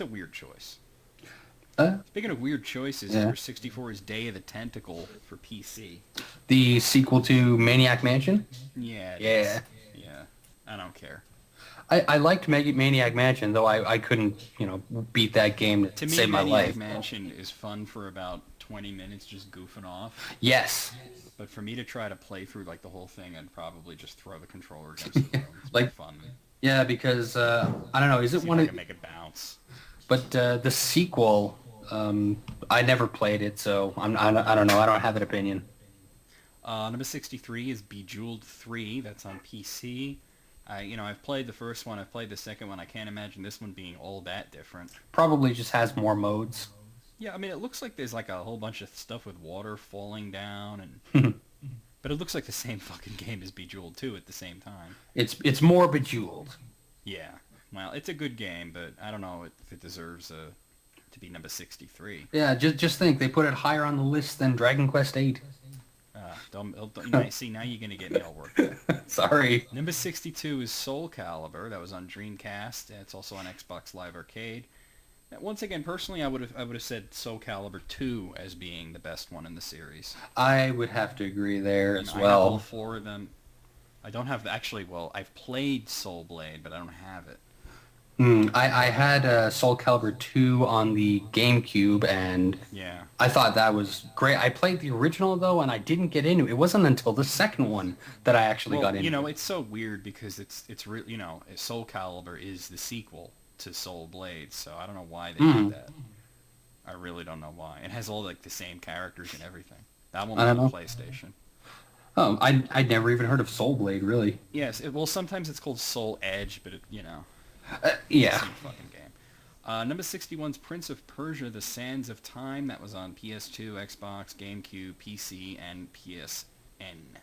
a weird choice. Speaking of weird choices, Yeah. number 64 is Day of the Tentacle for PC. The sequel to Maniac Mansion? Yeah. It Yeah. is. Yeah. I don't care. I liked Maniac Mansion, though I couldn't, beat that game to To me, save my Maniac life. Mansion is fun for about 20 minutes just goofing off. Yes. But for me to try to play through like the whole thing, I'd probably just throw the controller against the room. It's Like- more fun. Yeah, because, I don't know, is it See if one I of... can make it bounce. But the sequel, I never played it, so I don't know. I don't have an opinion. Number 63 is Bejeweled 3. That's on PC. I've played the first one. I've played the second one. I can't imagine this one being all that different. Probably just has more modes. Yeah, I mean, it looks like there's like a whole bunch of stuff with water falling down, and but it looks like the same fucking game as Bejeweled 2 at the same time. It's more Bejeweled. Yeah, well, it's a good game, but I don't know if it deserves to be number 63. Yeah, just think they put it higher on the list than Dragon Quest VIII. See, now you're gonna get me all worked up. Sorry. Number 62 is Soul Calibur. That was on Dreamcast. It's also on Xbox Live Arcade. Once again, personally, I would have said Soul Calibur 2 as being the best one in the series. I would have to agree there as I have all well. four of them. I don't have I've played Soul Blade, but I don't have it. I had Soul Calibur 2 on the GameCube, and Yeah. I thought that was great. I played the original, though, and I didn't get into it. It wasn't until the second one that I actually got into it. It's so weird because it's really, Soul Calibur is the sequel to Soul Blade, so I don't know why they did that. I really don't know why. It has all like the same characters and everything. That one was I on don't know. PlayStation. I'd never even heard of Soul Blade, really. Yes, sometimes it's called Soul Edge, but Yeah. same fucking game. Number 61's Prince of Persia: The Sands of Time. That was on PS2, Xbox, GameCube, PC, and PSN.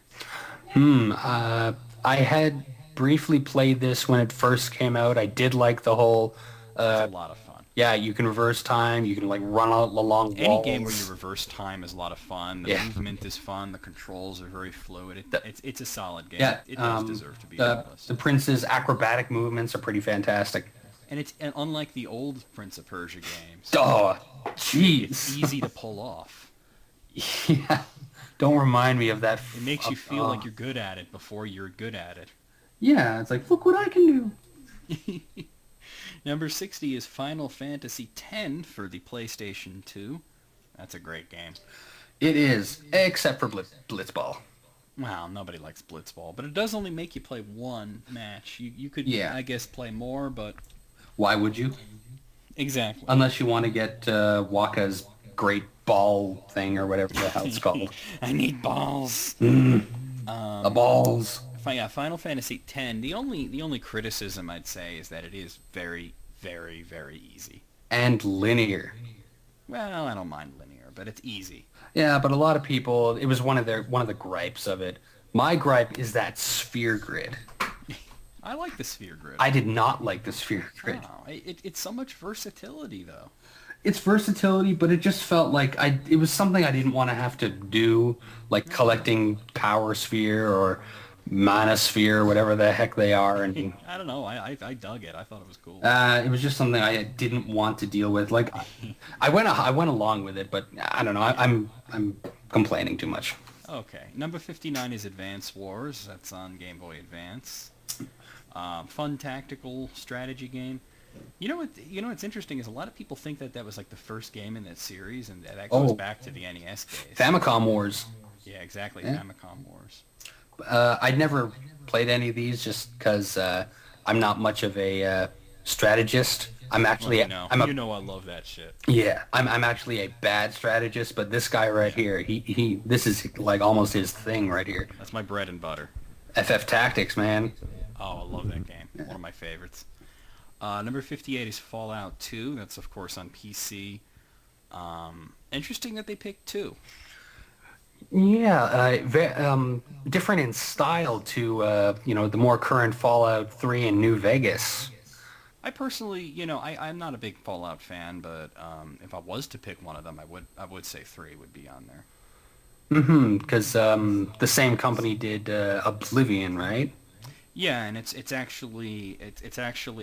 I had briefly played this when it first came out. I did like the whole, It's a uh, lot of fun. yeah, you can reverse time. You can like run out along Any game where you walls. reverse time is a lot of fun. The Yeah, movement is fun. The controls are very fluid. the, It's a solid game. yeah. It does deserve to be on The the list. the prince's acrobatic movements are pretty fantastic. And unlike the old Prince of Persia games, Oh, it's jeez. easy to pull off. Yeah. Don't remind me of that. It makes you feel like you're good at it before you're good at it. Yeah, it's like, look what I can do. Number 60 is Final Fantasy X for the PlayStation 2. That's a great game. It is, except for Blitzball. Wow, nobody likes Blitzball, but it does only make you play one match. You could, Yeah. I guess, play more, but Why would you? exactly. Unless you want to get Waka's great ball thing or whatever the hell it's called. I need balls. The balls. Yeah, Final Fantasy X. The only criticism I'd say is that it is very, very, very easy. And linear. Well, I don't mind linear, but it's easy. Yeah, but a lot of people, it was one of the gripes of it. My gripe is that sphere grid. I like the sphere grid. I did not like the sphere grid. Wow, it's so much versatility, though. It's versatility, but it just felt like it was something I didn't want to have to do, like collecting power sphere or mana sphere, whatever the heck they are, and I don't know. I dug it. I thought it was cool. it was just something I didn't want to deal with. Like, I went along with it, but I don't know. I'm complaining too much. Okay, number 59 is Advance Wars. That's on Game Boy Advance. Fun tactical strategy game. You know what? You know what's interesting is a lot of people think that was like the first game in that series, and that goes back to the NES days. Famicom Wars. Yeah, exactly. Yeah. Famicom Wars. I'd never played any of these just because I'm not much of a strategist. I'm actually You know I love that shit. yeah, I'm actually a bad strategist, but this guy right here, he this is like almost his thing right here. That's my bread and butter. FF Tactics, man. Oh, I love that game. One of my favorites. Number 58 is Fallout 2. That's, of course, on PC. Interesting that they picked 2. Yeah, different in style to the more current Fallout 3 and New Vegas. I personally, I'm not a big Fallout fan, but if I was to pick one of them, I would say 3 would be on there. Because the same company did Oblivion, right? Yeah, and it's actually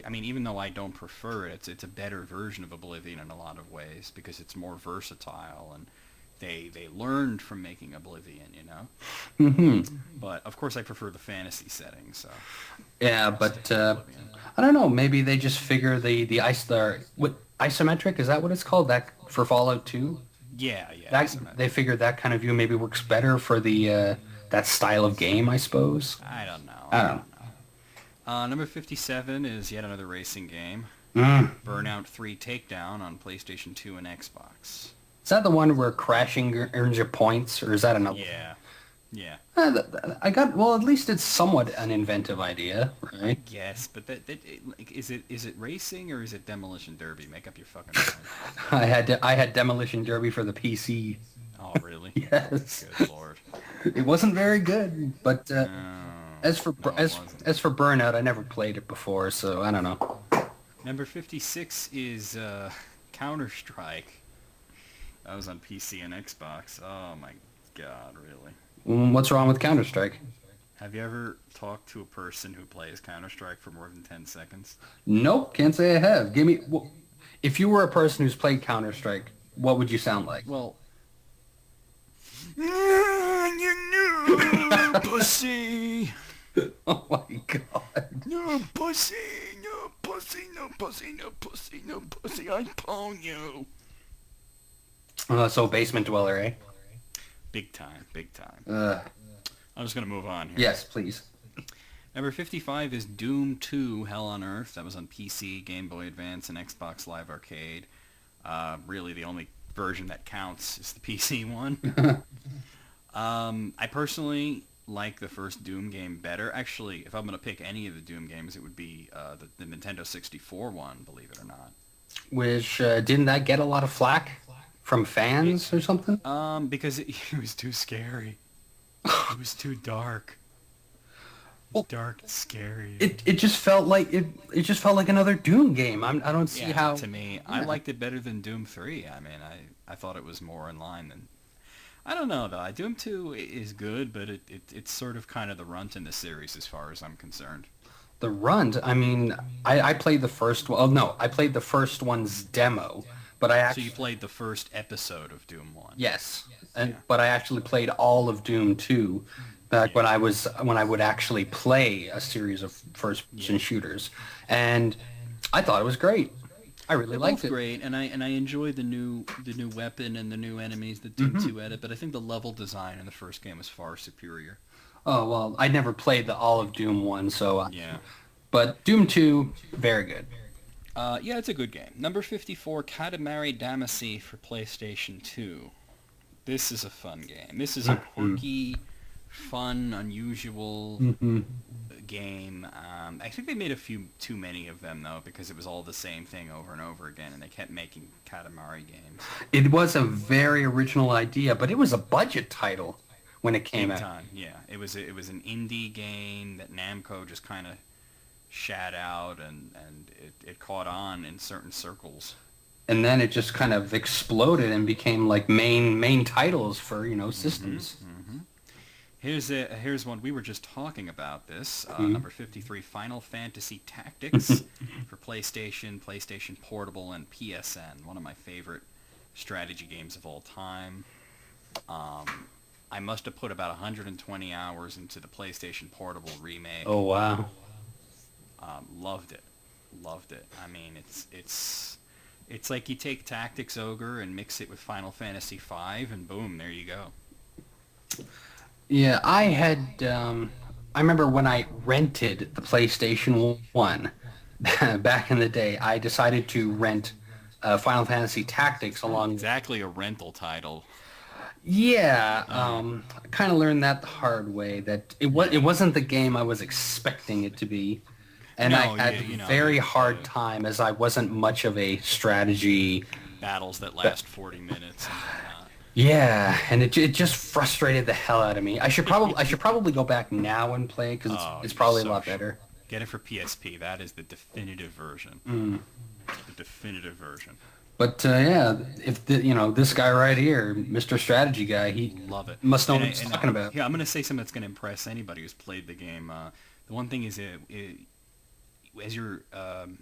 I mean, even though I don't prefer it, it's a better version of Oblivion in a lot of ways because it's more versatile and they learned from making Oblivion, But of course, I prefer the fantasy setting. So Yeah, but I don't know. Maybe they just figure the isometric, is that what it's called? That for Fallout 2? yeah. They figured that kind of view maybe works better for the that style of game, I suppose. I don't know. I don't know. Number 57 is yet another racing game. Burnout 3 Takedown on PlayStation 2 and Xbox. Is that the one where crashing earns you points, or is that another? Yeah. Well, at least it's somewhat an inventive idea, right? Yes, but is it racing or is it Demolition Derby? Make up your fucking mind. I had Demolition Derby for the PC. Oh, really? Yes. Good lord. It wasn't very good, but as for No, it wasn't. as for Burnout, I never played it before, so I don't know. Number 56 is Counter-Strike. That was on PC and Xbox. Oh my god, really? What's wrong with Counter-Strike? Have you ever talked to a person who plays Counter-Strike for more than 10 seconds? Nope, can't say I have. If you were a person who's played Counter-Strike, what would you sound like? Well, pussy! Oh my god. No pussy! No pussy! No pussy! No pussy! No pussy! I pwn you! So basement dweller, eh? Big time, big time. Uh, I'm just gonna move on here. yes, please. Number 55 is Doom 2 Hell on Earth. That was on PC, Game Boy Advance, and Xbox Live Arcade. Really, the only version that counts is the PC one. I personally like the first Doom game better. Actually, if I'm going to pick any of the Doom games, it would be the Nintendo 64 one, believe it or not. which didn't that get a lot of flack from fans or something? Because it was too scary. It was too dark. It was dark and scary. It just felt like it just felt like another Doom game. I don't see how. To me, I liked it better than Doom 3. I mean, I thought it was more in line than. I don't know though. Doom 2 is good, but it's sort of kind of the runt in the series as far as I'm concerned. The runt. I mean, I played the first one. Oh no, I played the first one's demo, but I actually So you played the first episode of Doom 1. yes, but I actually played all of Doom 2 back when I would actually play a series of first-person shooters, and I thought it was great. I really liked it. Great, and I enjoyed the new weapon and the new enemies that Doom 2 added, but I think the level design in the first game was far superior. Oh well, I never played the all of Doom 1, so Yeah. but Doom 2, very good. Yeah, it's a good game. Number 54, Katamari Damacy for PlayStation 2. This is a fun game. This is a quirky, fun, unusual game. I think they made a few too many of them, though, because it was all the same thing over and over again, and they kept making Katamari games. It was a very original idea, but it was a budget title when it came out. Time, yeah. It was an indie game that Namco just kind of shat out, and it caught on in certain circles. And then it just kind of exploded and became like main titles for, systems. Here's one. We were just talking about this. Number 53, Final Fantasy Tactics for PlayStation Portable, and PSN. One of my favorite strategy games of all time. I must have put about 120 hours into the PlayStation Portable remake. Oh wow. Loved it. I mean, it's like you take Tactics Ogre and mix it with Final Fantasy V, and boom, there you go. Yeah, I remember when I rented the PlayStation 1 back in the day, I decided to rent Final Fantasy Tactics along... Exactly a rental title. Yeah, I kind of learned that the hard way, that it wasn't the game I was expecting it to be. And I had a very hard time, as I wasn't much of a strategy... Battles that last 40 minutes. Yeah, and it just frustrated the hell out of me. I should probably go back now and play, because it's probably a lot better. Get it for PSP. That is the definitive version. The definitive version. But yeah, if this guy right here, Mr. Strategy Guy, he love it. Must know what he's talking about. Yeah, I'm gonna say something that's gonna impress anybody who's played the game. The one thing is, as your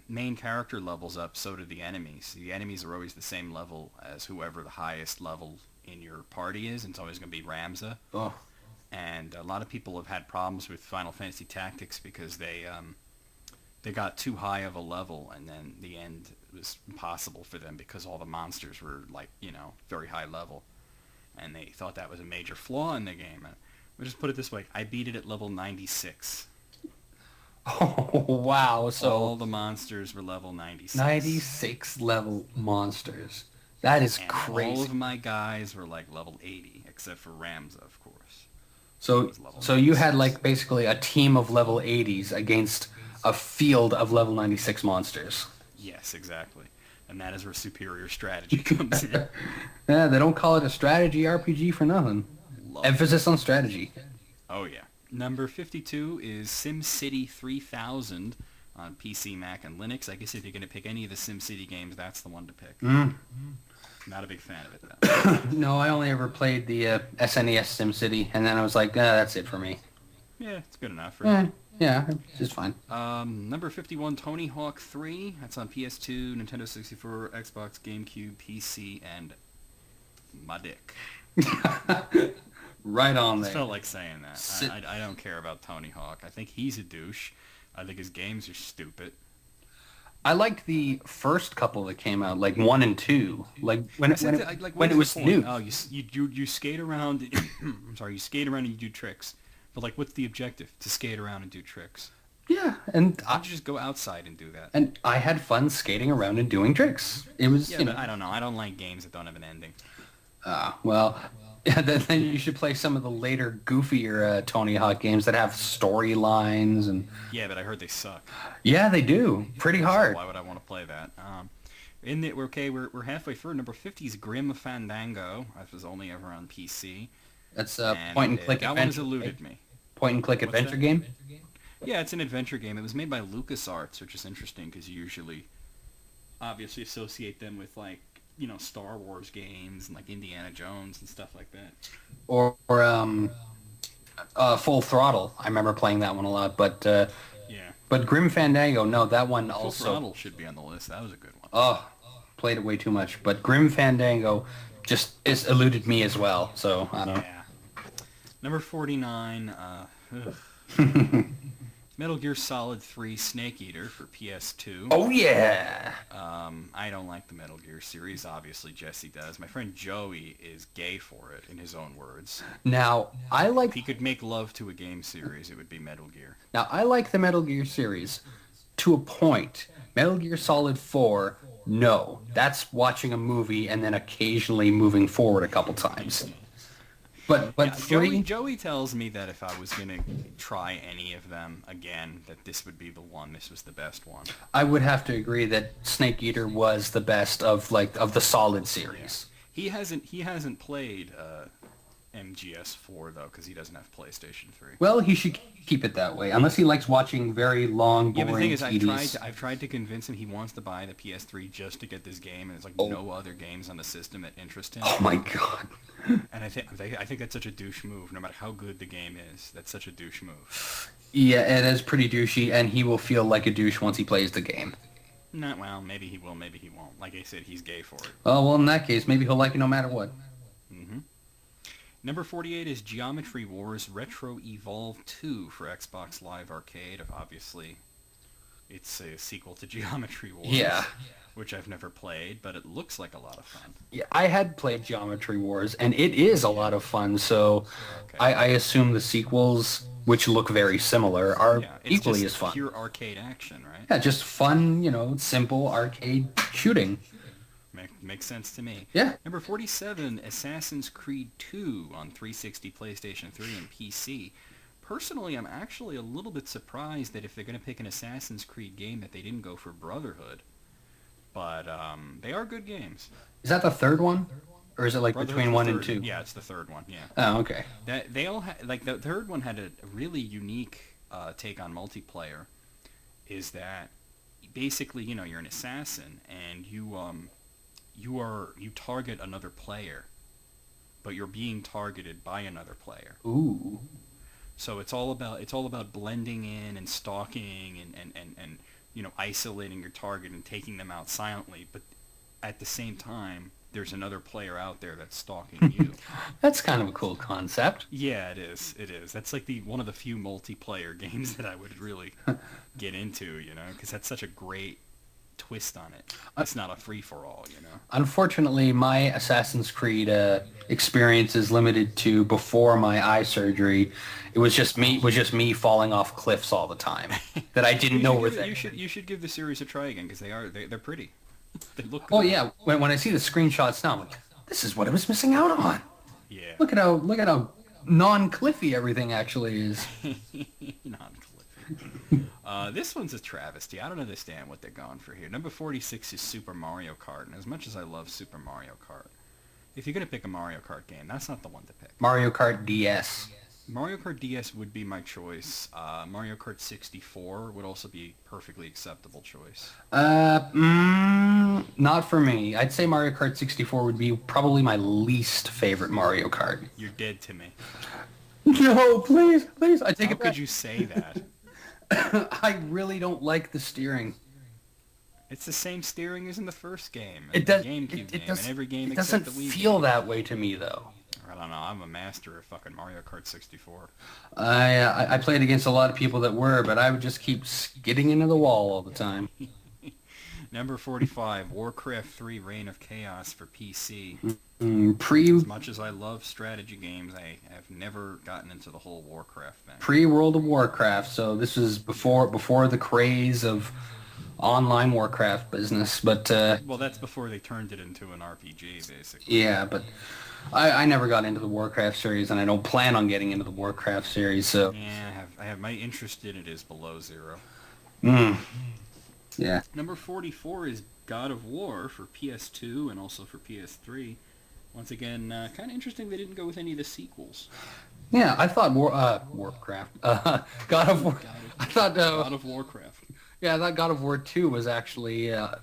main character levels up, so do the enemies. The enemies are always the same level as whoever the highest level in your party is, and it's always going to be Ramza. Oh. And a lot of people have had problems with Final Fantasy Tactics because they got too high of a level, and then the end was impossible for them because all the monsters were very high level, and they thought that was a major flaw in the game. We'll just put it this way: I beat it at level 96. Oh wow! So all the monsters were level 96. 96 level monsters. That is crazy. All of my guys were like level 80, except for Ramza, of course. So you had like basically a team of level 80s against a field of level 96 monsters. Yes, exactly. And that is where superior strategy comes in. Yeah, they don't call it a strategy RPG for nothing. Emphasis on strategy. Oh yeah. Number 52 is SimCity 3000 on PC, Mac, and Linux. I guess if you're going to pick any of the SimCity games, that's the one to pick. Not a big fan of it, though. No, I only ever played the SNES SimCity, and then I was like, that's it for me. Yeah, it's good enough. Right? Yeah, it's fine. Number 51, Tony Hawk 3. That's on PS2, Nintendo 64, Xbox, GameCube, PC, and my dick. Right on there. I felt like saying that. I don't care about Tony Hawk. I think he's a douche. I think his games are stupid. I liked the first couple that came out, like 1 and 2, like when it was new. Oh, you skate around. I'm sorry, you skate around and you do tricks. But like, what's the objective? To skate around and do tricks. Yeah, and Why don't you just go outside and do that? And I had fun skating around and doing tricks. It was, but I don't know. I don't like games that don't have an ending. Well, then you should play some of the later, goofier Tony Hawk games that have storylines and. Yeah, but I heard they suck. Yeah, they do. Pretty hard. So why would I want to play that? We're halfway through. Number 50 is Grim Fandango. That was only ever on PC, That's a and point-and-click that one has adventure. eluded me. Point-and-click What's adventure that? game. Yeah, it's an adventure game. It was made by LucasArts, which is interesting because you usually obviously associate them with like Star Wars games and like Indiana Jones and stuff like that. Or Full Throttle. I remember playing that one a lot, but Yeah, Grim Fandango, no, that one Full also. Throttle should be on the list. That was a good one. Oh, played it way too much. But Grim Fandango just is eluded me as well. So I don't Yeah. Number 49. Metal Gear Solid 3 Snake Eater for PS2. Oh yeah. I don't like the Metal Gear series. Obviously, Jesse does. My friend Joey is gay for it, in his own words. Now I If like he could make love to a game series, it would be Metal Gear. the Metal Gear series to a point. Metal Gear Solid 4, no, that's watching a movie and then occasionally moving forward a couple times. But Yeah, three, Joey tells me that if I was going to try any of them again, that this would be the one. This was the best one. I would have to agree that Snake Eater was the best of the Solid series. He hasn't played MGS4 though, because he doesn't have PlayStation 3. Well, he should keep it that way, unless he likes watching very long, Yeah, but the boring, thing is, tedious. I've tried to convince him he wants to buy the PS3 just to get this game, and there's like Oh. no other games on the system that interest him. Oh my god. And I think that's such a douche move. No matter how good the game is, that's such a douche move. Yeah, it is pretty douchey, and he will feel like a douche once he plays the game. Not well. Maybe he will. Maybe he won't. Like I said, he's gay for it. Oh, well, in that case, maybe he'll like it no matter what. hmm Number 48 is Geometry Wars Retro Evolve 2 for Xbox Live Arcade. Obviously, it's a sequel to Geometry Wars. Yeah. Which I've never played, but it looks like a lot of fun. Yeah, I had played Geometry Wars, and it is a lot of fun, so Okay. I assume the sequels, which look very similar, are Yeah, it's equally just as fun. pure arcade action, right? Yeah, just fun, simple arcade shooting. Makes sense to me. Yeah. Number 47, Assassin's Creed 2 on 360, PlayStation 3, and PC. Personally, I'm actually a little bit surprised that if they're going to pick an Assassin's Creed game that they didn't go for Brotherhood. But they are good games. Is that the third one? Or is it like Brotherhood's between the 1 and third. 2? Yeah, it's the third one, yeah. Oh, okay. That they all like the third one had a really unique take on multiplayer. Is that basically you're an assassin and you target another player, but you're being targeted by another player. Ooh. So it's all about blending in and stalking and isolating your target and taking them out silently, but at the same time there's another player out there that's stalking you. That's kind of a cool concept. Yeah, it is. It is. That's like one of the few multiplayer games that I would really get into, because that's such a great twist on it. It's not a free-for-all, Unfortunately, my Assassin's Creed experience is limited to before my eye surgery. It was just me falling off cliffs all the time that I didn't know were there. You should give the series a try again, because they're pretty. They look good. Oh yeah, when I see the screenshots now, I'm like, this is what I was missing out on. Yeah. Look at how non-cliffy everything actually is. Non-cliffy. This one's a travesty. I don't understand what they're going for here. Number 46 is Super Mario Kart, and as much as I love Super Mario Kart, if you're going to pick a Mario Kart game, that's not the one to pick. Mario Kart DS. Mario Kart DS would be my choice. Mario Kart 64 would also be a perfectly acceptable choice. Not for me. I'd say Mario Kart 64 would be probably my least favorite Mario Kart. You're dead to me. No, please. I take How it back. could you say that? I really don't like the steering. It's the same steering as in the first game. It does. The GameCube game, does, and every game it except doesn't the Wii feel game. that way to me, though. I don't know. I'm a master of fucking Mario Kart 64. I played against a lot of people that were, but I would just keep skidding into the wall all the time. Number 45, Warcraft 3 Reign of Chaos for PC. Pre As much as I love strategy games, I have never gotten into the whole Warcraft thing. World of Warcraft, so this is before the craze of online Warcraft business. But Well, that's before they turned it into an RPG, basically. yeah, but I never got into the Warcraft series, and I don't plan on getting into the Warcraft series. So Yeah, I have my interest in it is below zero. Yeah. Number 44 is God of War for PS2 and also for PS3. Once again, kind of interesting they didn't go with any of the sequels. Yeah, I thought Warcraft, God of War. I thought, God of Warcraft. yeah, I thought God of War 2 was actually a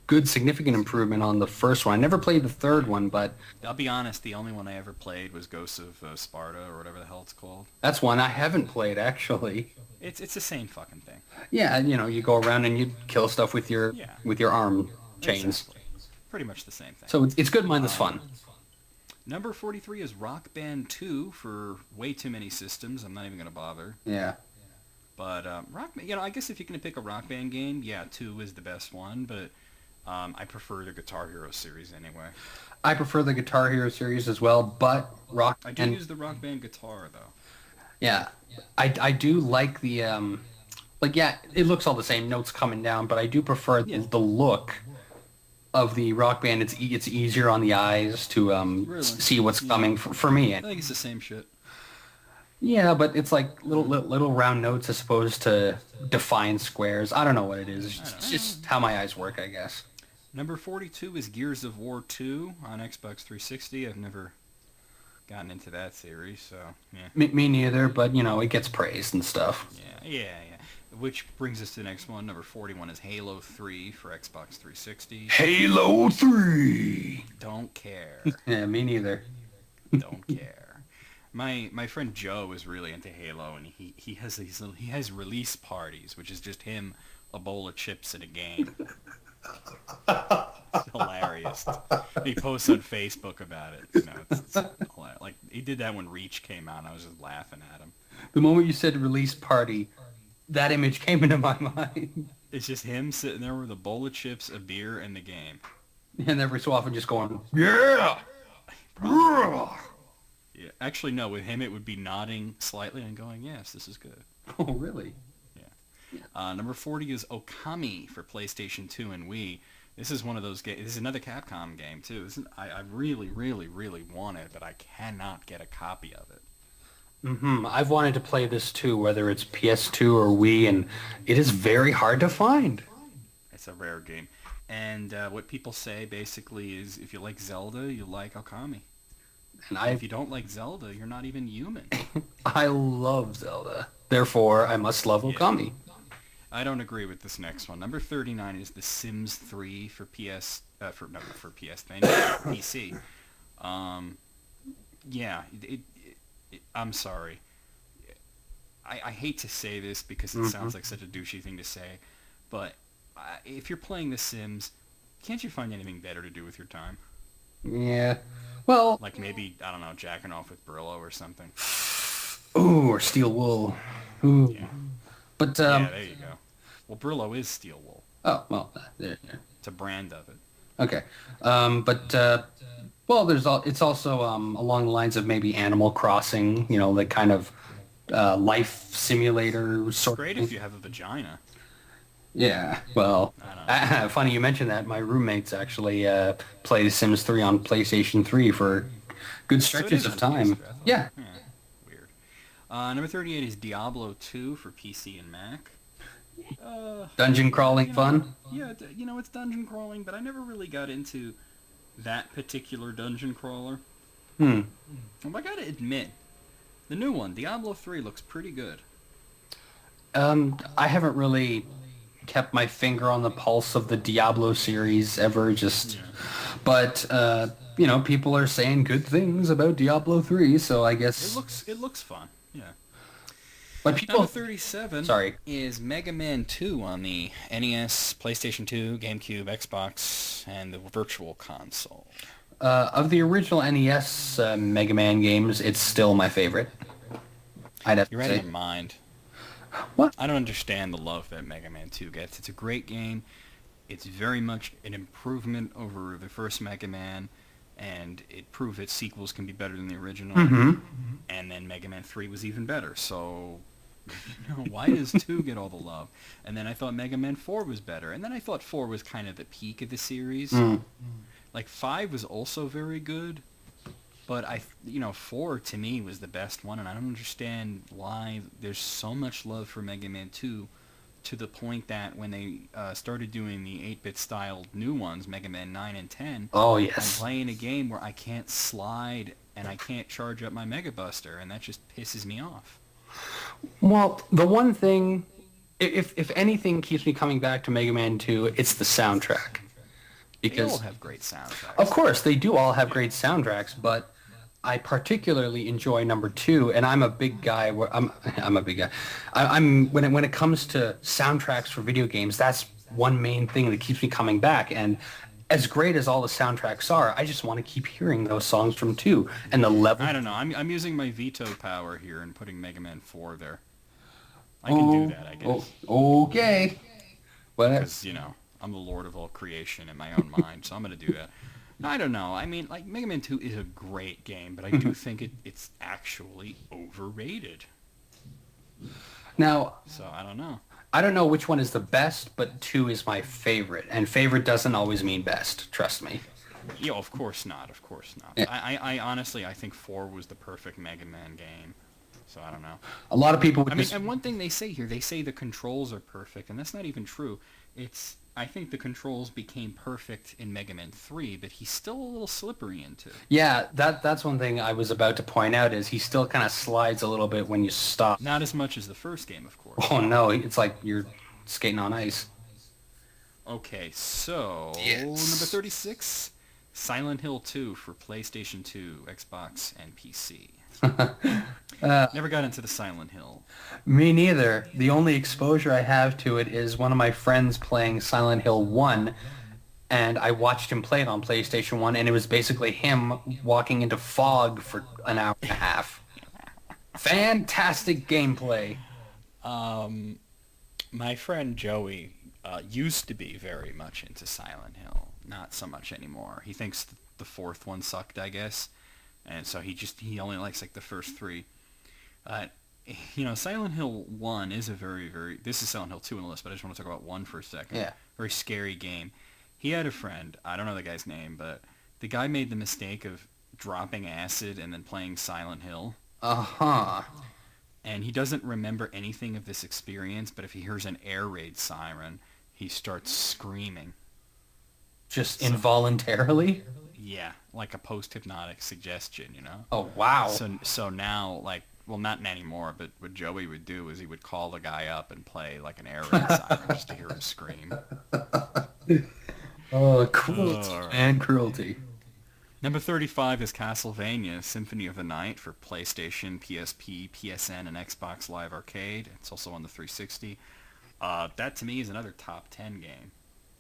good, significant improvement on the first one. I never played the third one, but I'll be honest, the only one I ever played was Ghosts of Sparta or whatever the hell it's called. that's one I haven't played actually. It's the same fucking thing. Yeah, you go around and you kill stuff with your Yeah. arm chains. Exactly. Pretty much the same thing. So it's good, mindless fun. Number 43 is Rock Band 2 for way too many systems. I'm not even going to bother. Yeah. But I guess if you're going to pick a Rock Band game, yeah, 2 is the best one, but I prefer the Guitar Hero series anyway. I prefer the Guitar Hero series as well, but I do use the Rock Band guitar, though. Yeah, I do like the yeah, it looks all the same, notes coming down, but I do prefer the look of the Rock Band. It's easier on the eyes to Really? see what's coming for me. I think it's the same shit. Yeah, but it's like little round notes as opposed to defined squares. I don't know what it is. It's just how my eyes work, I guess. Number 42 is Gears of War 2 on Xbox 360. I've never gotten into that series, so yeah. Me neither, but it gets praised and stuff. Yeah. Which brings us to the next one. Number 41 is Halo 3 for Xbox 360. Halo 3! Don't care. Yeah, me neither. Don't care. My friend Joe is really into Halo, and he has release parties, which is just him, a bowl of chips, and a game. It's hilarious. He posts on Facebook about it. It's hilarious. Like he did that when Reach came out, and I was just laughing at him. The moment you said release party, that image came into my mind. It's just him sitting there with a bowl of chips, a beer, and the game. And every so often just going, yeah! Yeah! Yeah. Actually, no. With him, it would be nodding slightly and going, yes, this is good. Oh, really? Number 40 is Okami for PlayStation 2 and Wii. This is one of those games. This is another Capcom game, too. I really, really, really want it, but I cannot get a copy of it. I've wanted to play this too, whether it's PS2 or Wii, and it is very hard to find. It's a rare game. And what people say, basically, is if you like Zelda, you like Okami. And If you don't like Zelda, you're not even human. I love Zelda. Therefore, I must love Okami. I don't agree with this next one. Number 39 is The Sims 3 for for PC. I'm sorry. I hate to say this because it sounds like such a douchey thing to say, but if you're playing The Sims, can't you find anything better to do with your time? Yeah. Well, Like maybe, I don't know, jacking off with Brillo or something. ooh, or Steel Wool. Ooh. Yeah. But Yeah, there you go. Well, Brillo is steel wool. oh well, there. It's a brand of it. Okay. Well, it's also along the lines of maybe Animal Crossing. The kind of life simulator sort. Great of if you have a vagina. Yeah. Well, I don't know. funny you mentioned that. My roommates actually play Sims 3 on PlayStation 3 for good stretches of time. Yeah. Weird. Number 38 is Diablo 2 for PC and Mac. Dungeon crawling fun. Yeah, it's dungeon crawling, but I never really got into that particular dungeon crawler. I gotta admit, the new one, Diablo 3, looks pretty good. I haven't really kept my finger on the pulse of the Diablo series ever. But people are saying good things about Diablo 3, so I guess It looks fun. Yeah. But people. Number 37 is Mega Man 2 on the NES, PlayStation 2, GameCube, Xbox, and the Virtual Console. Of the original NES Mega Man games, it's still my favorite. I'd have You're to out say. of your mind. What? I don't understand the love that Mega Man 2 gets. It's a great game. It's very much an improvement over the first Mega Man, and it proved that sequels can be better than the original. And then Mega Man 3 was even better. So, why does 2 get all the love? And then I thought Mega Man 4 was better. And then I thought 4 was kind of the peak of the series. Like 5 was also very good. But 4 to me was the best one, and I don't understand why there's so much love for Mega Man 2 to the point that when they started doing the 8-bit styled new ones, Mega Man 9 and 10, Oh I'm yes. playing a game where I can't slide and I can't charge up my Mega Buster, and that just pisses me off. Well, the one thing, if anything keeps me coming back to Mega Man 2, it's the soundtrack. They all Because, have great of soundtracks. course, they do all have great soundtracks, but I particularly enjoy number 2, and I'm a big guy. I'm a big guy. I'm when it comes to soundtracks for video games, that's one main thing that keeps me coming back. And as great as all the soundtracks are, I just want to keep hearing those songs from 2 and the level. I don't know. I'm using my veto power here and putting Mega Man 4 there. I can do Oh, that, I guess. okay. Well, Because, I'm the lord of all creation in my own mind, so I'm going to do that. I don't know. I mean, like, Mega Man 2 is a great game, but I do think it's actually overrated. now, So, I don't know. I don't know which one is the best, but 2 is my favorite. And favorite doesn't always mean best, trust me. Yeah, of course not. Of course not. Yeah. I honestly, I think 4 was the perfect Mega Man game. So, I don't know. A lot of people would I mean, just... and one thing they say here, they say the controls are perfect, and that's not even true. I think the controls became perfect in Mega Man 3, but he's still a little slippery in 2. Yeah, that's one thing I was about to point out is he still kind of slides a little bit when you stop. Not as much as the first game, of course. Oh no, it's like you're skating on ice. Okay, so Yes. number 36, Silent Hill 2 for PlayStation 2, Xbox, and PC. Never got into the Silent Hill. Me neither. The only exposure I have to it is one of my friends playing Silent Hill 1, and I watched him play it on PlayStation 1, and it was basically him walking into fog for an hour and a half. Fantastic gameplay. My friend Joey used to be very much into Silent Hill. Not so much anymore. He thinks the fourth one sucked, I guess. And so he only likes like the first 3. Silent Hill 1 is a this is Silent Hill 2 on the list, but I just want to talk about 1 for a second. Yeah. Very scary game. He had a friend, I don't know the guy's name, but the guy made the mistake of dropping acid and then playing Silent Hill. Uh-huh. And he doesn't remember anything of this experience, but if he hears an air raid siren, he starts screaming. Just involuntarily? Yeah, like a post-hypnotic suggestion, Oh, wow. So now, like, well, not anymore, but what Joey would do is he would call the guy up and play, like, an air raid siren just to hear him scream. Oh, cruelty All right. and cruelty. Number 35 is Castlevania Symphony of the Night for PlayStation, PSP, PSN, and Xbox Live Arcade. It's also on the 360. That, to me, is another top 10 game.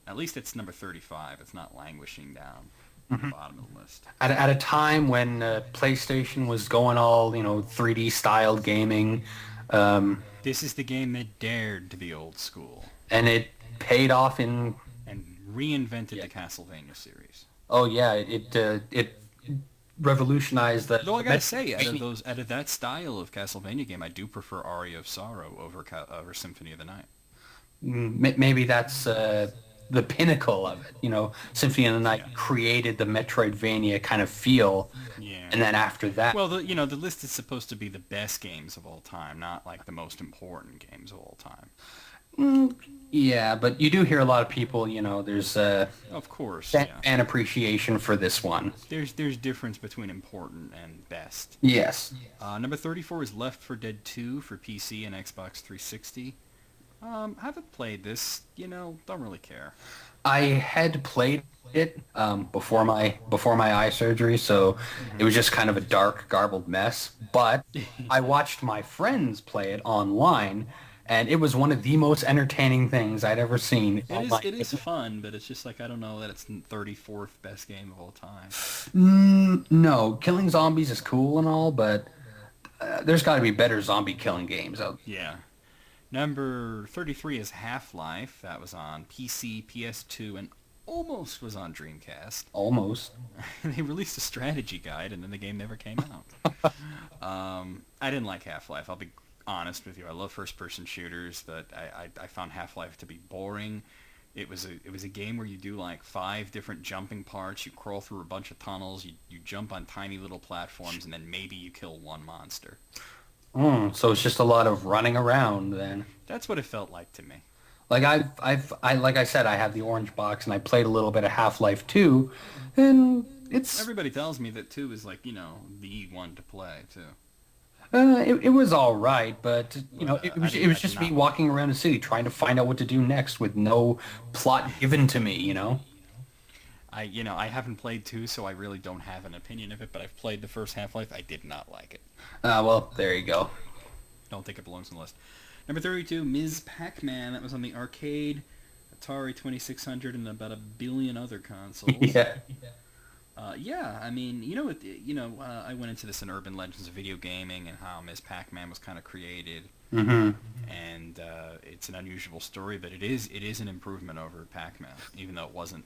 At least it's number 35. It's not languishing down at the bottom of the list. At a time when PlayStation was going all, 3D styled gaming, This is the game that dared to be old school and it paid off in... and reinvented the Castlevania series. Oh yeah, it revolutionized the... Though I gotta say, out of that style of Castlevania game, I do prefer Aria of Sorrow over Symphony of the Night. Maybe that's the pinnacle of it. Symphony of the Night created the Metroidvania kind of feel, Yeah. and then after that... Well, the list is supposed to be the best games of all time, not like the most important games of all time. Yeah, but you do hear a lot of people, there's Of course, yeah. fan appreciation for this one. There's difference between important and best. Yes. Number 34 is Left 4 Dead 2 for PC and Xbox 360. Haven't played this, don't really care. I had played it before my eye surgery, so it was just kind of a dark, garbled mess. But I watched my friends play it online, and it was one of the most entertaining things I'd ever seen. It is fun, but it's just like, I don't know that it's the 34th best game of all time. No, killing zombies is cool and all, but there's got to be better zombie killing games out. Yeah. Number 33 is Half-Life. That was on PC, PS2, and almost was on Dreamcast. Almost. They released a strategy guide, and then the game never came out. I didn't like Half-Life. I'll be honest with you. I love first-person shooters, but I found Half-Life to be boring. It was a game where you do like 5 different jumping parts. You crawl through a bunch of tunnels. You jump on tiny little platforms, and then maybe you kill one monster. So it's just a lot of running around then. That's what it felt like to me. Like like I said, I have the orange box, and I played a little bit of Half-Life 2, and it's Everybody tells me that 2 is like, the one to play, too. it was all right, but But it was I did just me not like it. walking around the city trying to find out what to do next with no plot given to me, you know? I haven't played 2, so I really don't have an opinion of it, but I've played the first Half-Life. I did not like it. Well, there you go. Don't think it belongs on the list. Number 32, Ms. Pac-Man. That was on the arcade, Atari 2600, and about a billion other consoles. Yeah. Yeah, I mean, I went into this in Urban Legends of Video Gaming and how Ms. Pac-Man was kind of created, Hmm. and it's an unusual story, but it is an improvement over Pac-Man, even though it wasn't,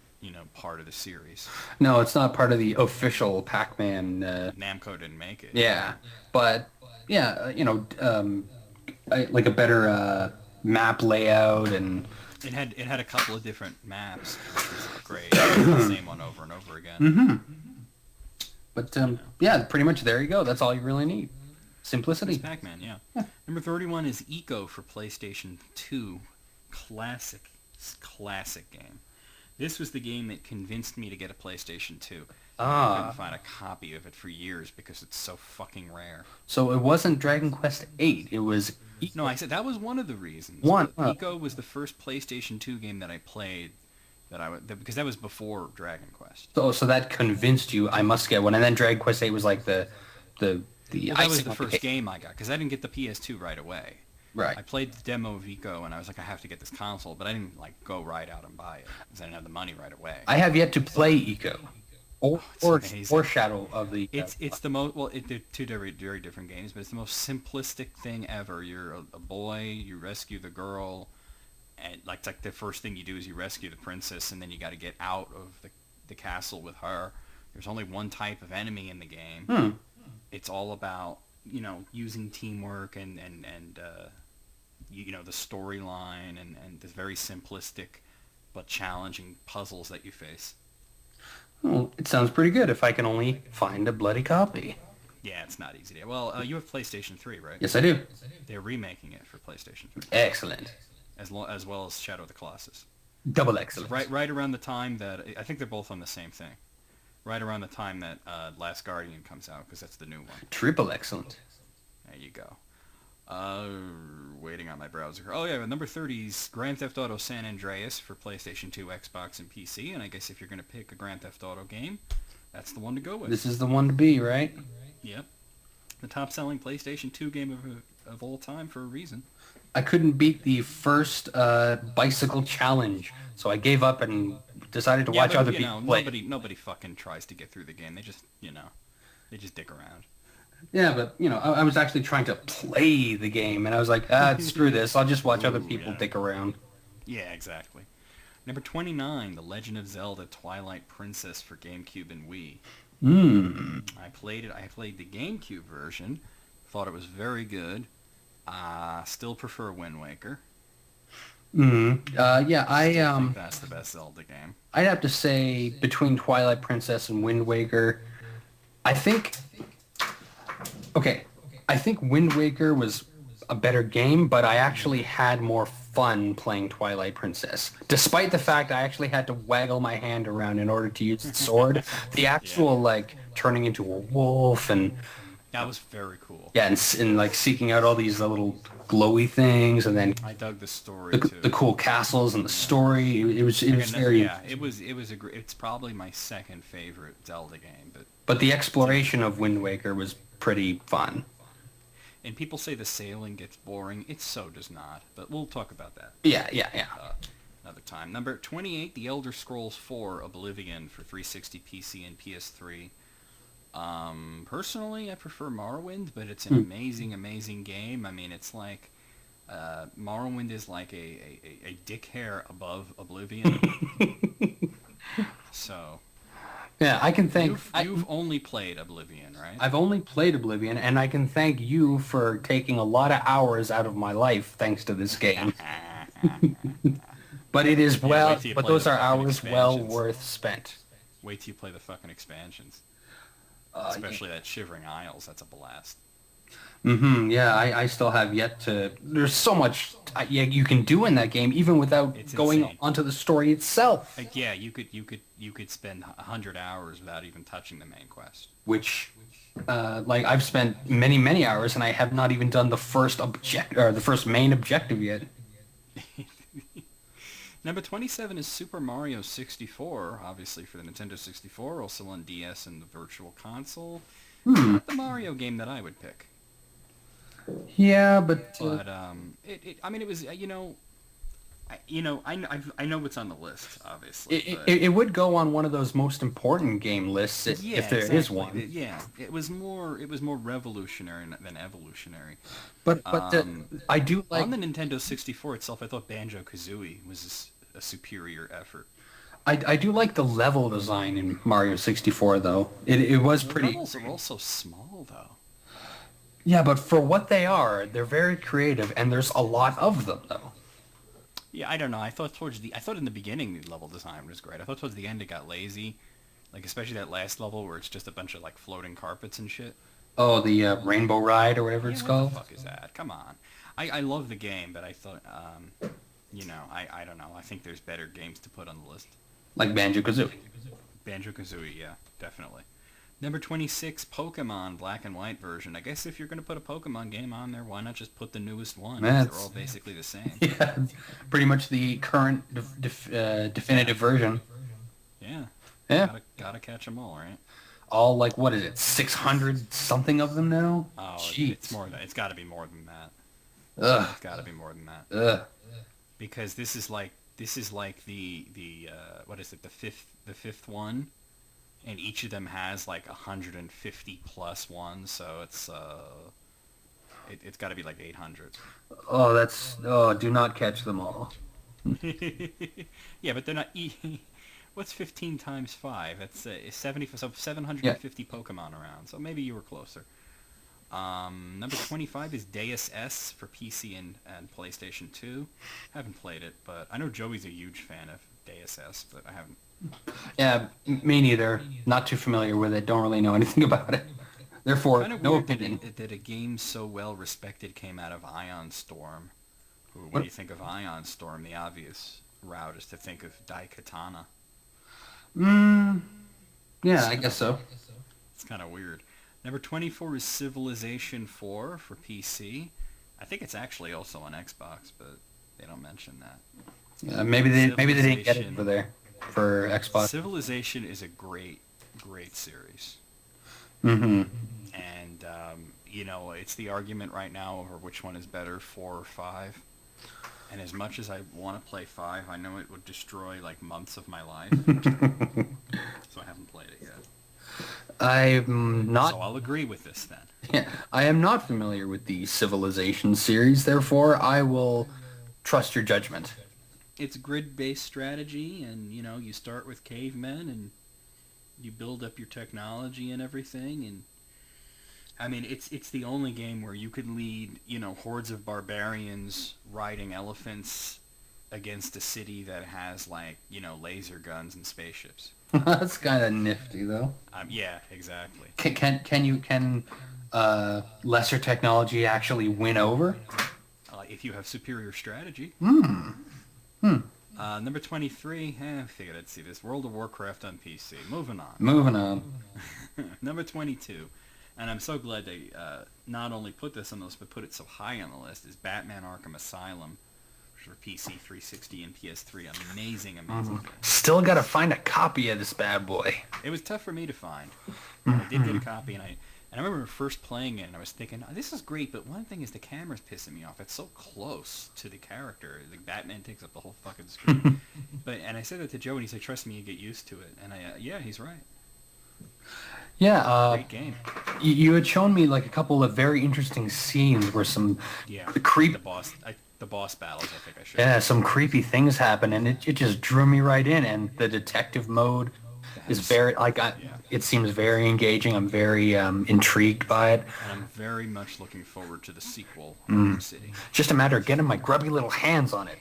part of the series. No, it's not part of the official Pac-Man. Namco didn't make it. Yeah, but yeah, like a better map layout and It had a couple of different maps, which was great. The same one over and over again. but yeah, pretty much there you go. That's all you really need. It's Simplicity. Pac-Man, yeah. Number 31 is Eco for PlayStation 2. Classic game. This was the game that convinced me to get a PlayStation 2. I couldn't find a copy of it for years because it's so fucking rare. So it wasn't Dragon Quest 8. It was No, I said that was one of the reasons. one. But Eco was the first PlayStation 2 game that I played because that was before Dragon Quest. So that convinced you I must get one, and then Dragon Quest 8 was like the Well, that was icing the on first cake. game I got because I didn't get the PS2 right away. Right. I played the demo of Eco and I was like, I have to get this console, but I didn't like go right out and buy it because I didn't have the money right away. I have yet to play Eco, It's or amazing. Shadow of the. It's the most they're two very different games, but it's the most simplistic thing ever. You're a boy, you rescue the girl, and like it's like the first thing you do is you rescue the princess, and then you got to get out of the castle with her. There's only one type of enemy in the game. It's all about using teamwork and the storyline and the very simplistic but challenging puzzles that you face. Oh, it sounds pretty good if I can only find a bloody copy. Yeah, it's not easy to. Well, you have PlayStation 3, right? Yes, I do. They're remaking it for PlayStation 3, Excellent. as well as Shadow of the Colossus. Double excellent. Right around the time that I think they're both on the same thing. Right around the time that Last Guardian comes out, because that's the new one. Triple excellent. There you go. Waiting on my browser. Oh yeah, number 30 is Grand Theft Auto San Andreas for PlayStation 2, Xbox, and PC. And I guess if you're gonna pick a Grand Theft Auto game, that's the one to go with. This is the one to be, right? Yep. The top-selling PlayStation 2 game of all time for a reason. I couldn't beat the first bicycle challenge, so I gave up and decided to watch but, other people play. Nobody fucking tries to get through the game. They just dick around. Yeah, but I was actually trying to play the game, and I was like, screw this. I'll just watch other people dick around. Yeah, exactly. Number 29, The Legend of Zelda: Twilight Princess for GameCube and Wii. I played it. I played the GameCube version. Thought it was very good. Still prefer Wind Waker. Yeah, I think that's the best Zelda game. I'd have to say between Twilight Princess and Wind Waker, I think Wind Waker was a better game, but I actually had more fun playing Twilight Princess. Despite the fact I actually had to waggle my hand around in order to use the sword, the actual turning into a wolf and That was very cool. yeah, and like seeking out all these little glowy things, and then I dug the story too. the cool castles and the story. It was very Yeah, it's probably my second favorite Zelda game, but the exploration of Wind Waker was pretty fun. and people say the sailing gets boring. It so does not, but we'll talk about that Yeah. another time. Number 28, The Elder Scrolls 4: Oblivion for 360, PC, and PS3. Personally, I prefer Morrowind, but it's an amazing game. I mean, it's like Morrowind is like a dick hair above Oblivion. So Yeah, I can thank... you've only played Oblivion, right? I've only played Oblivion, and I can thank you for taking a lot of hours out of my life thanks to this game. But it is wait till you but play those the are fucking hours well expansions. worth spent. Wait till you play the fucking expansions. Especially that Shivering Isles, that's a blast. Yeah, I still have yet to. There's so much yeah, you can do in that game, even without It's going insane. onto the story itself. Yeah, you could spend 100 hours without even touching the main quest. Which, like, I've spent many hours, and I have not even done the first the first main objective yet. Number 27 is Super Mario 64, obviously for the Nintendo 64, also on DS and the Virtual Console. Not the Mario game that I would pick. Yeah, but But I mean, it was I know what's on the list, obviously. But it would go on one of those most important game lists yeah, if there is exactly. one. Yeah, it was more revolutionary than evolutionary. But I do like. On the Nintendo 64 itself, I thought Banjo-Kazooie was a superior effort. I do like the level design in Mario 64, though. It was The pretty. levels are also small, though. Yeah, but for what they are, they're very creative, and there's a lot of them, though. Yeah, I don't know. I thought in the beginning the level design was great. I thought towards the end it got lazy, like especially that last level where it's just a bunch of like floating carpets and shit. Oh, the Rainbow Ride or whatever Yeah, it's what the called. fuck is that? Come on. I love the game, but I thought, I don't know. I think there's better games to put on the list. Like Banjo-Kazooie. Banjo-Kazooie, yeah, definitely. Number 26, Pokemon Black and White version. I guess if you're going to put a Pokemon game on there, why not just put the newest one? 'Cause they're all basically the same. Yeah, pretty much the current definitive version. Yeah. Yeah. Gotta catch them all, right? All like, what is it, 600 something of them now? Oh, Jeez. it's more than it's got to be more than that. Ugh. It's got to be more than that Ugh. because this is like the what is it, the fifth one, and each of them has like 150 plus ones, so it's got to be like 800. Oh, do not catch them all. Yeah, but they're not. What's 15 times 5? That's 70. So 750 Pokemon around. So maybe you were closer. Number 25 is Deus S for PC and PlayStation 2. Haven't played it, but I know Joey's a huge fan of Deus S, but I haven't. Yeah, me neither. Not too familiar with it. Don't really know anything about it. Therefore, Kind of no weird opinion. that a game so well respected came out of Ion Storm. When What? you think of Ion Storm, the obvious route is to think of Daikatana. Yeah, I guess so. It's kind of weird. Number 24 is Civilization 4 for PC. I think it's actually also on Xbox, but they don't mention that. Yeah, maybe they didn't get it Civilization. for there for Xbox. Civilization is a great series. Mm-hmm. And, it's the argument right now over which one is better, 4 or 5. And as much as I want to play 5, I know it would destroy, like, months of my life. So I haven't played it yet. I'm not. So I'll agree with this then. Yeah, I am not familiar with the Civilization series. Therefore, I will trust your judgment. It's grid-based strategy, and, you start with cavemen, and you build up your technology and everything, and I mean, it's the only game where you could lead, hordes of barbarians riding elephants against a city that has, like, laser guns and spaceships. That's kind of nifty, though. Yeah, exactly. Can lesser technology actually win over? If you have superior strategy. Hmm. Number 23, I figured I'd see this. World of Warcraft on PC. Moving on. Moving on. Number 22, and I'm so glad they not only put this on the list, but put it so high on the list, is Batman Arkham Asylum for PC, 360, and PS3. Amazing game. Still gotta find a copy of this bad boy. It was tough for me to find. I did get a copy, and I remember first playing it, and I was thinking, oh, this is great, but one thing is the camera's pissing me off. It's so close to the character. Like, Batman takes up the whole fucking screen. And I said that to Joe, and he said, trust me, you get used to it. And yeah, he's right. Yeah, Great game. you had shown me like a couple of very interesting scenes where some Yeah. creep, The boss battles, I think I showed. yeah, some creepy things happen, and it just drew me right in. And the detective mode is very it seems very engaging. I'm very intrigued by it. And I'm very much looking forward to the sequel, Arkham City. Just a matter of getting my grubby little hands on it,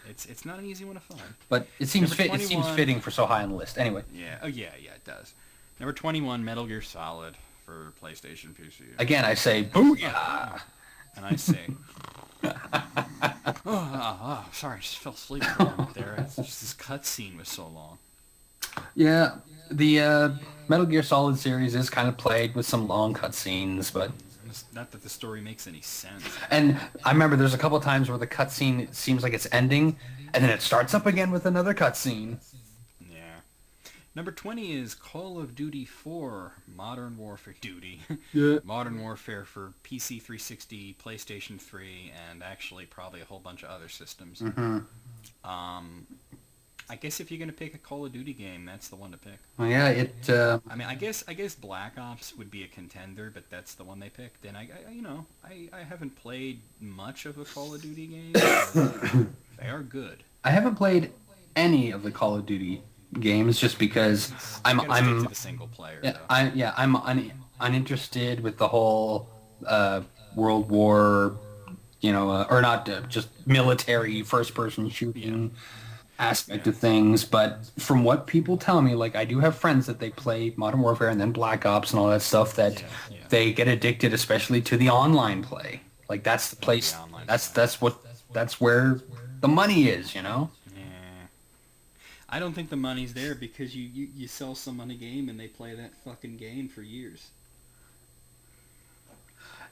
It's not an easy one to find. but it seems Number it seems 21. fitting for so high on the list. Anyway, Yeah. Oh, yeah, it does. Number 21, Metal Gear Solid for PlayStation PC. Again, I say, booyah! And I say, sorry, I just fell asleep for a moment there. It's just this cutscene was so long. Yeah, the Metal Gear Solid series is kind of plagued with some long cutscenes, but... It's not that the story makes any sense. And I remember there's a couple times where the cutscene seems like it's ending, and then it starts up again with another cutscene. Yeah. Number 20 is Call of Duty 4 Modern Warfare Duty. Yeah. Modern Warfare for PC 360, PlayStation 3, and actually probably a whole bunch of other systems. Mm-hmm. I guess if you're gonna pick a Call of Duty game, that's the one to pick. Well, yeah, it... I mean, I guess Black Ops would be a contender, but that's the one they picked. And I haven't played much of a Call of Duty game. But they are good. I haven't played any of the Call of Duty games just because I'm stick to the single player. Yeah, I'm uninterested with the whole World War, or not just military first-person shooting. Yeah. Aspect of things, but from what people tell me, like I do have friends that they play Modern Warfare and then Black Ops and all that stuff that they get addicted, especially to the online play. Like that's the place. That's where the money is, Yeah. I don't think the money's there because you sell someone a game and they play that fucking game for years.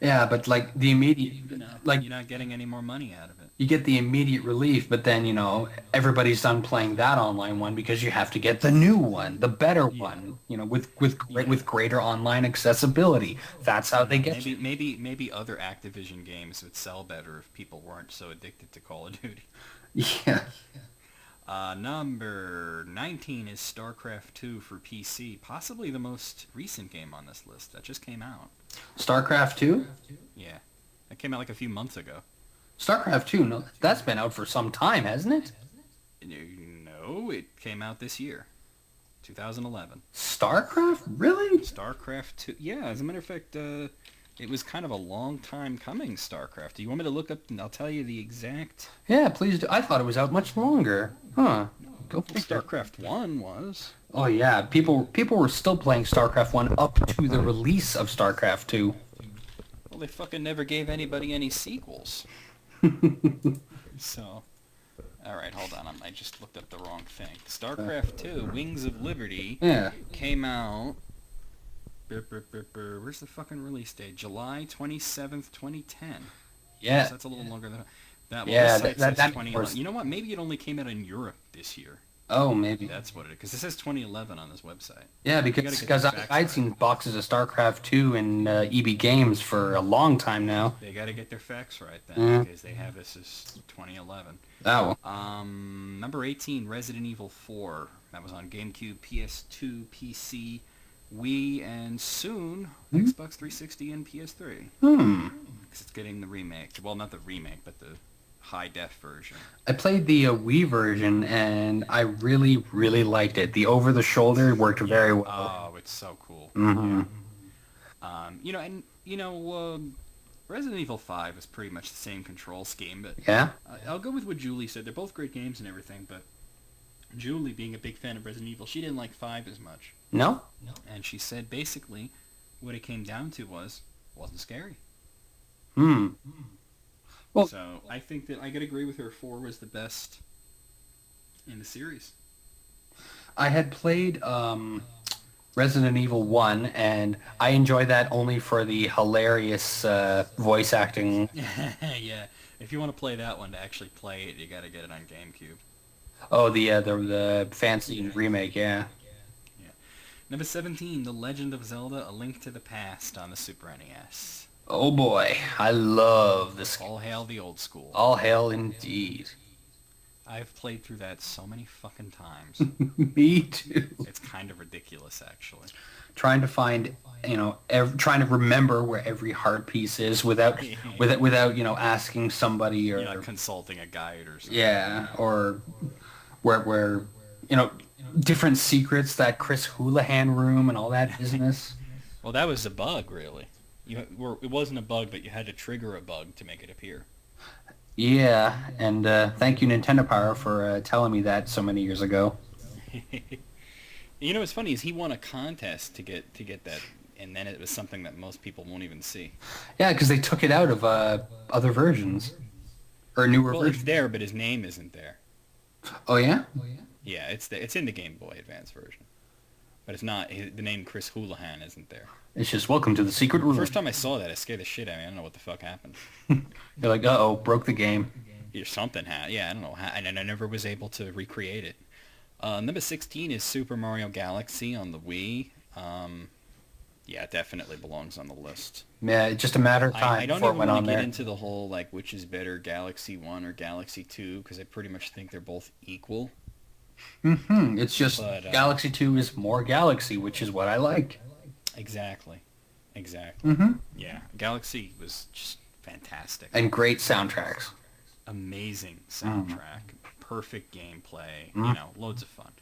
Yeah, but like the immediate, you're not getting any more money out of it. You get the immediate relief, but then everybody's done playing that online one because you have to get the new one, the better one, with greater online accessibility. That's how they get you. Maybe other Activision games would sell better if people weren't so addicted to Call of Duty. Yeah. Number 19 is StarCraft 2 for PC, possibly the most recent game on this list that just came out. StarCraft 2? Yeah. That came out like a few months ago. StarCraft 2, no, that's been out for some time, hasn't it? No, it came out this year. 2011. StarCraft? Really? StarCraft 2. Yeah, as a matter of fact, it was kind of a long time coming, StarCraft. Do you want me to look up and I'll tell you the exact... Yeah, please do. I thought it was out much longer. Huh. Go figure. StarCraft 1 was. Oh, yeah. People were still playing StarCraft 1 up to the release of StarCraft 2. Well, they fucking never gave anybody any sequels. So... Alright, hold on. I just looked up the wrong thing. StarCraft 2, Wings of Liberty, came out... Where's the fucking release date? July 27th, 2010. Yeah. So that's a little longer than that. Yeah, that you know what? Maybe it only came out in Europe this year. Oh, maybe. That's what it is. Because it says 2011 on this website. Yeah, because I'd seen boxes of StarCraft 2 in EB Games for a long time now. They got to get their facts right then, because they have this as 2011. Oh. Number 18, Resident Evil 4. That was on GameCube, PS2, PC, Wii, and soon Xbox 360 and PS3. Because it's getting the remake. Well, not the remake, but the high-def version. I played the Wii version, and I really, really liked it. The over-the-shoulder worked very well. Oh, it's so cool. Mm-hmm. Yeah. Resident Evil 5 is pretty much the same control scheme, but yeah, I'll go with what Julie said. They're both great games and everything, but Julie, being a big fan of Resident Evil, she didn't like 5 as much. No? And she said basically what it came down to wasn't scary. Well, so I think that I could agree with her. 4 was the best in the series. I had played Resident Evil 1, and I enjoy that only for the hilarious voice acting. Yeah, if you want to play that one, to actually play it, you got to get it on GameCube. Oh, the fancy remake, yeah. Yeah. Number 17, The Legend of Zelda: A Link to the Past on the Super NES. Oh boy, I love this. All hail the old school. All hail indeed. I've played through that so many fucking times. Me too. It's kind of ridiculous, actually. Trying to find, trying to remember where every heart piece is without asking somebody or consulting a guide or something. Yeah, or where different secrets, that Chris Houlihan room and all that business. Well, that was a bug, really. It wasn't a bug, but you had to trigger a bug to make it appear. Yeah, and thank you, Nintendo Power, for telling me that so many years ago. What's funny is he won a contest to get that and then it was something that most people won't even see. Yeah, because they took it out of other versions or newer Well, it's versions. there, but his name isn't there. Oh yeah. Yeah, it's in the Game Boy Advance version, but it's not. The name Chris Houlihan isn't there. It's just welcome to the secret room. First time I saw that, it scared the shit out of me. I don't know what the fuck happened. You're like, uh-oh, broke the game. Or something happened. Yeah, I don't know how, and I never was able to recreate it. Number 16 is Super Mario Galaxy on the Wii. Yeah, it definitely belongs on the list. Yeah, it's just a matter of time I don't before it even went want on to get there. into the whole, like, which is better, Galaxy 1 or Galaxy 2, because I pretty much think they're both equal. It's just But, Galaxy 2 is more Galaxy, which is what I like. Exactly. Yeah, Galaxy was just fantastic. And great soundtracks. Amazing soundtrack. Perfect gameplay. You know, loads of fun.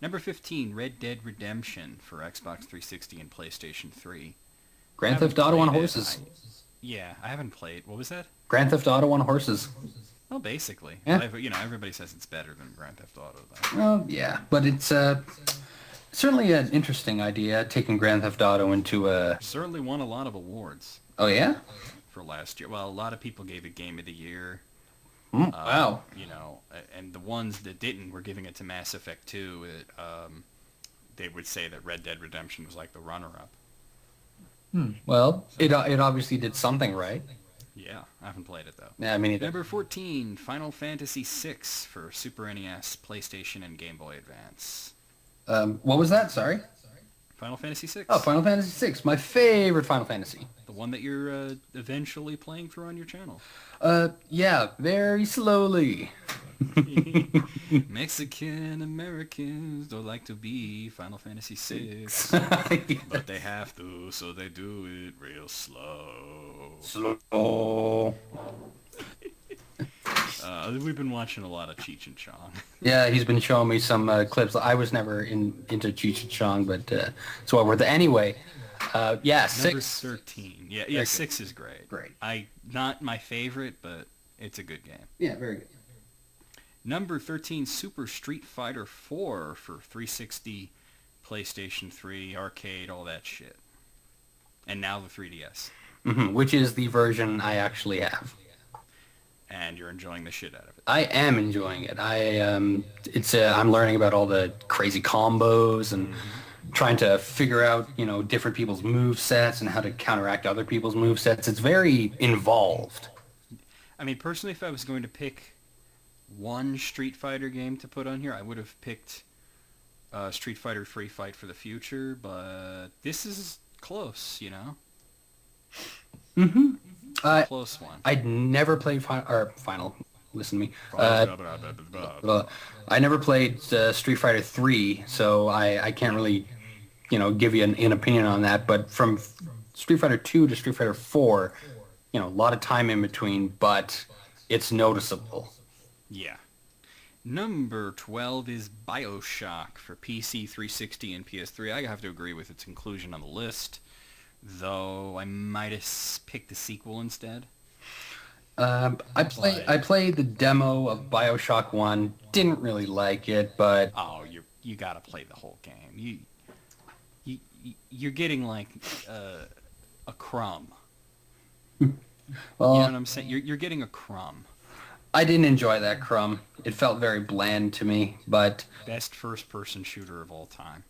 Number 15, Red Dead Redemption for Xbox 360 and PlayStation 3. Grand I haven't Theft Auto on played it. horses. Yeah, I haven't played. What was that? Grand Theft Auto on horses. Well, basically. Yeah. You know, everybody says it's better than Grand Theft Auto, though. Well, yeah, but it's certainly an interesting idea, taking Grand Theft Auto into a... Certainly won a lot of awards Oh, yeah? for last year. Well, a lot of people gave it Game of the Year. Wow. You know, and the ones that didn't were giving it to Mass Effect 2. They would say that Red Dead Redemption was like the runner-up. Well, it obviously did something right. Yeah, I haven't played it, though. Yeah, I mean, Number 14, Final Fantasy VI for Super NES, PlayStation, and Game Boy Advance. what was that? Sorry? Final Fantasy VI. Oh, Final Fantasy VI, my favorite Final Fantasy. The one that you're eventually playing through on your channel. Yeah, very slowly. Mexican Americans don't like to be Final Fantasy VI, but they have to, so they do it real slow. Slow. We've been watching a lot of Cheech and Chong. Yeah, he's been showing me some clips. I was never into Cheech and Chong, but it's well worth it. Anyway, yeah, Number 6. 13. Yeah, 6 is great. Great. Not my favorite, but it's a good game. Yeah, very good. Number 13, Super Street Fighter 4 for 360, PlayStation 3, arcade, all that shit. And now the 3DS. Which is the version I actually have. And you're enjoying the shit out of it. I am enjoying it. I'm learning about all the crazy combos and trying to figure out, different people's move sets and how to counteract other people's move sets. It's very involved. I mean, personally, if I was going to pick one Street Fighter game to put on here, I would have picked Street Fighter Free Fight for the Future, but this is close, Close one. I'd never played Final. Listen to me. I never played Street Fighter 3, so I can't really, give you an opinion on that. But from Street Fighter 2 to Street Fighter 4, a lot of time in between, but it's noticeable. Yeah. Number 12 is BioShock for PC, 360, and PS3. I have to agree with its inclusion on the list, though I might have picked the sequel instead. I played the demo of BioShock 1. Didn't really like it, but You gotta play the whole game. You're getting like a crumb. well, You know what I'm saying? You're getting a crumb. I didn't enjoy that crumb. It felt very bland to me, but Best first-person shooter of all time.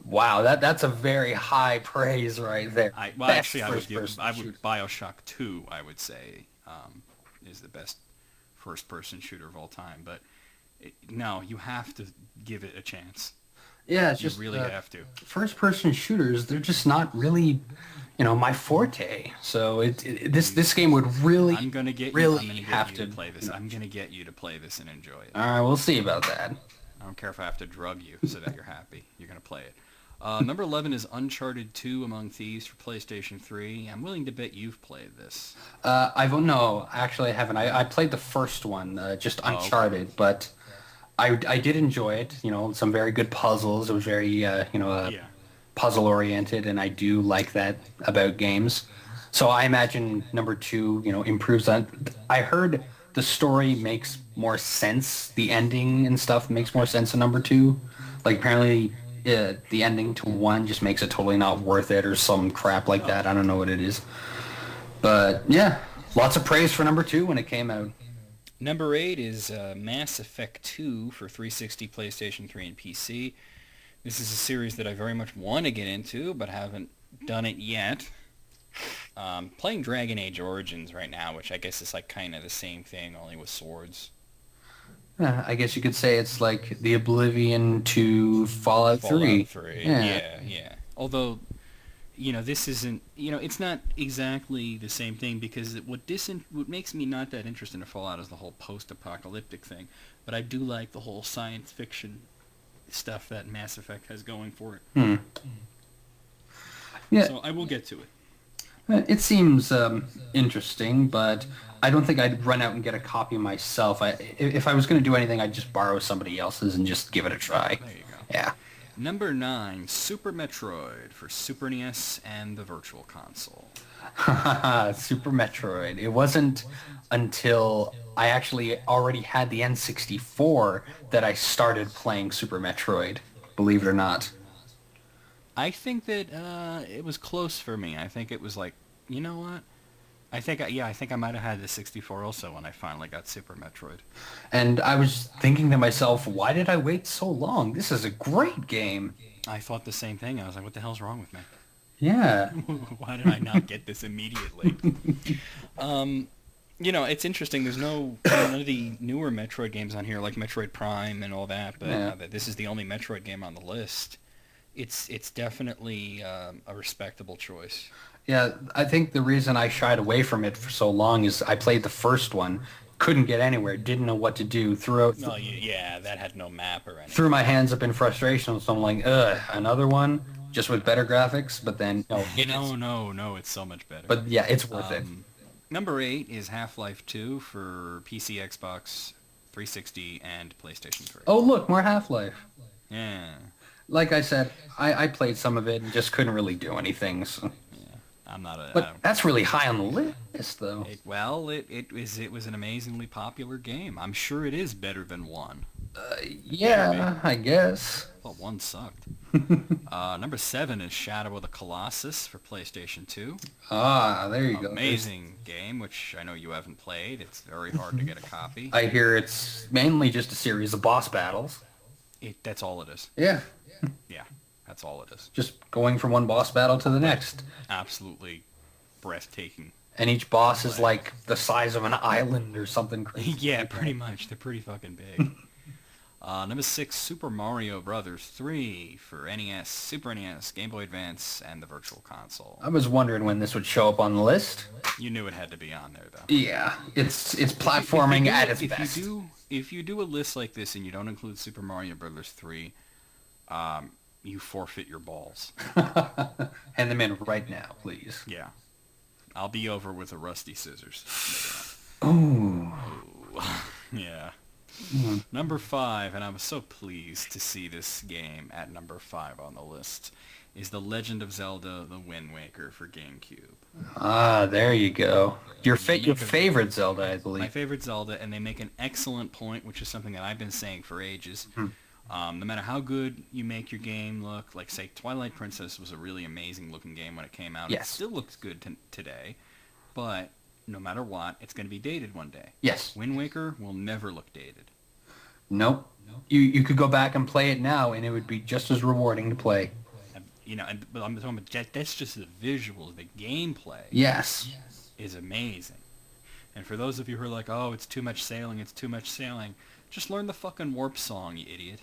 wow, that's a very high praise right there. I would first-person BioShock 2, I would say, is the best first-person shooter of all time. But no, you have to give it a chance. Yeah, it's You just really have to. first-person shooters. They're just not really, my forte. So this game would really, I'm gonna get really you. I'm gonna have get you to to play this. I'm gonna get you to play this and enjoy it. All right, we'll see about that. I don't care if I have to drug you so that you're happy. You're gonna play it. Number 11 is Uncharted 2 Among Thieves for PlayStation 3. I'm willing to bet you've played this. No, actually I haven't. I played the first one, just Uncharted, but I did enjoy it. Some very good puzzles. It was very, puzzle oriented, and I do like that about games. So I imagine number 2, improves on. I heard the story makes more sense. The ending and stuff makes more sense in number 2. Like apparently the ending to 1 just makes it totally not worth it or some crap like that. I don't know what it is. But yeah, lots of praise for number 2 when it came out. Number 8 is Mass Effect 2 for 360, PlayStation 3, and PC. This is a series that I very much want to get into, but haven't done it yet. Playing Dragon Age Origins right now, which I guess is like kind of the same thing, only with swords. I guess you could say it's like the Oblivion to Fallout 3. Fallout 3, yeah. Although, this isn't, it's not exactly the same thing, because what makes me not that interested in Fallout is the whole post-apocalyptic thing. But I do like the whole science fiction stuff that Mass Effect has going for it. Yeah. So I will get to it. It seems interesting, but I don't think I'd run out and get a copy myself. If I was going to do anything, I'd just borrow somebody else's and just give it a try. There you go. Yeah. Number 9, Super Metroid for Super NES and the Virtual Console. Super Metroid. It wasn't until I actually already had the N64 that I started playing Super Metroid, believe it or not. I think that it was close for me. I think it was like, you know what? I think I might have had the 64 also when I finally got Super Metroid. And I was thinking to myself, why did I wait so long? This is a great game. I thought the same thing. I was like, what the hell's wrong with me? Yeah. Why did I not get this immediately? It's interesting. There's none of the newer Metroid games on here, like Metroid Prime and all that, but this is the only Metroid game on the list. It's definitely a respectable choice. Yeah, I think the reason I shied away from it for so long is I played the first one, couldn't get anywhere, didn't know what to do, that had no map or anything. Threw my hands up in frustration, so I'm like, another one, just with better graphics, but then, no. It's so much better. But yeah, it's worth it. Number 8 is Half-Life 2 for PC, Xbox 360, and PlayStation 3. Oh, look, more Half-Life. Yeah. Like I said, I played some of it and just couldn't really do anything, so... I'm not a... But that's really high on the list, though. It was an amazingly popular game. I'm sure it is better than 1. Yeah, I guess. Well, 1 sucked. Number 7 is Shadow of the Colossus for PlayStation 2. Ah, there you go. Amazing game, which I know you haven't played. It's very hard to get a copy. I hear it's mainly just a series of boss battles. That's all it is. Yeah. Yeah, that's all it is. Just going from one boss battle to the next. Absolutely breathtaking. And each boss is like the size of an island or something crazy. Yeah, pretty much. They're pretty fucking big. Number 6, Super Mario Brothers 3 for NES, Super NES, Game Boy Advance, and the Virtual Console. I was wondering when this would show up on the list. You knew it had to be on there, though. Yeah, it's platforming at its best. If you do a list like this and you don't include Super Mario Brothers 3, you forfeit your balls. Hand them in right now, please. Yeah. I'll be over with a rusty scissors. Ooh. Yeah. Number 5, and I was so pleased to see this game at number 5 on the list, is The Legend of Zelda: The Wind Waker for GameCube. Ah, there you go. Your favorite Zelda, I believe. My favorite Zelda, and they make an excellent point, which is something that I've been saying for ages. No matter how good you make your game look, like say Twilight Princess was a really amazing looking game when it came out. Yes. It still looks good today, but no matter what, it's going to be dated one day. Yes. Wind Waker will never look dated. Nope. You could go back and play it now, and it would be just as rewarding to play. But I'm talking about that's just the visuals, the gameplay. Yes. Is amazing. And for those of you who are like, oh, it's too much sailing, just learn the fucking warp song, you idiot.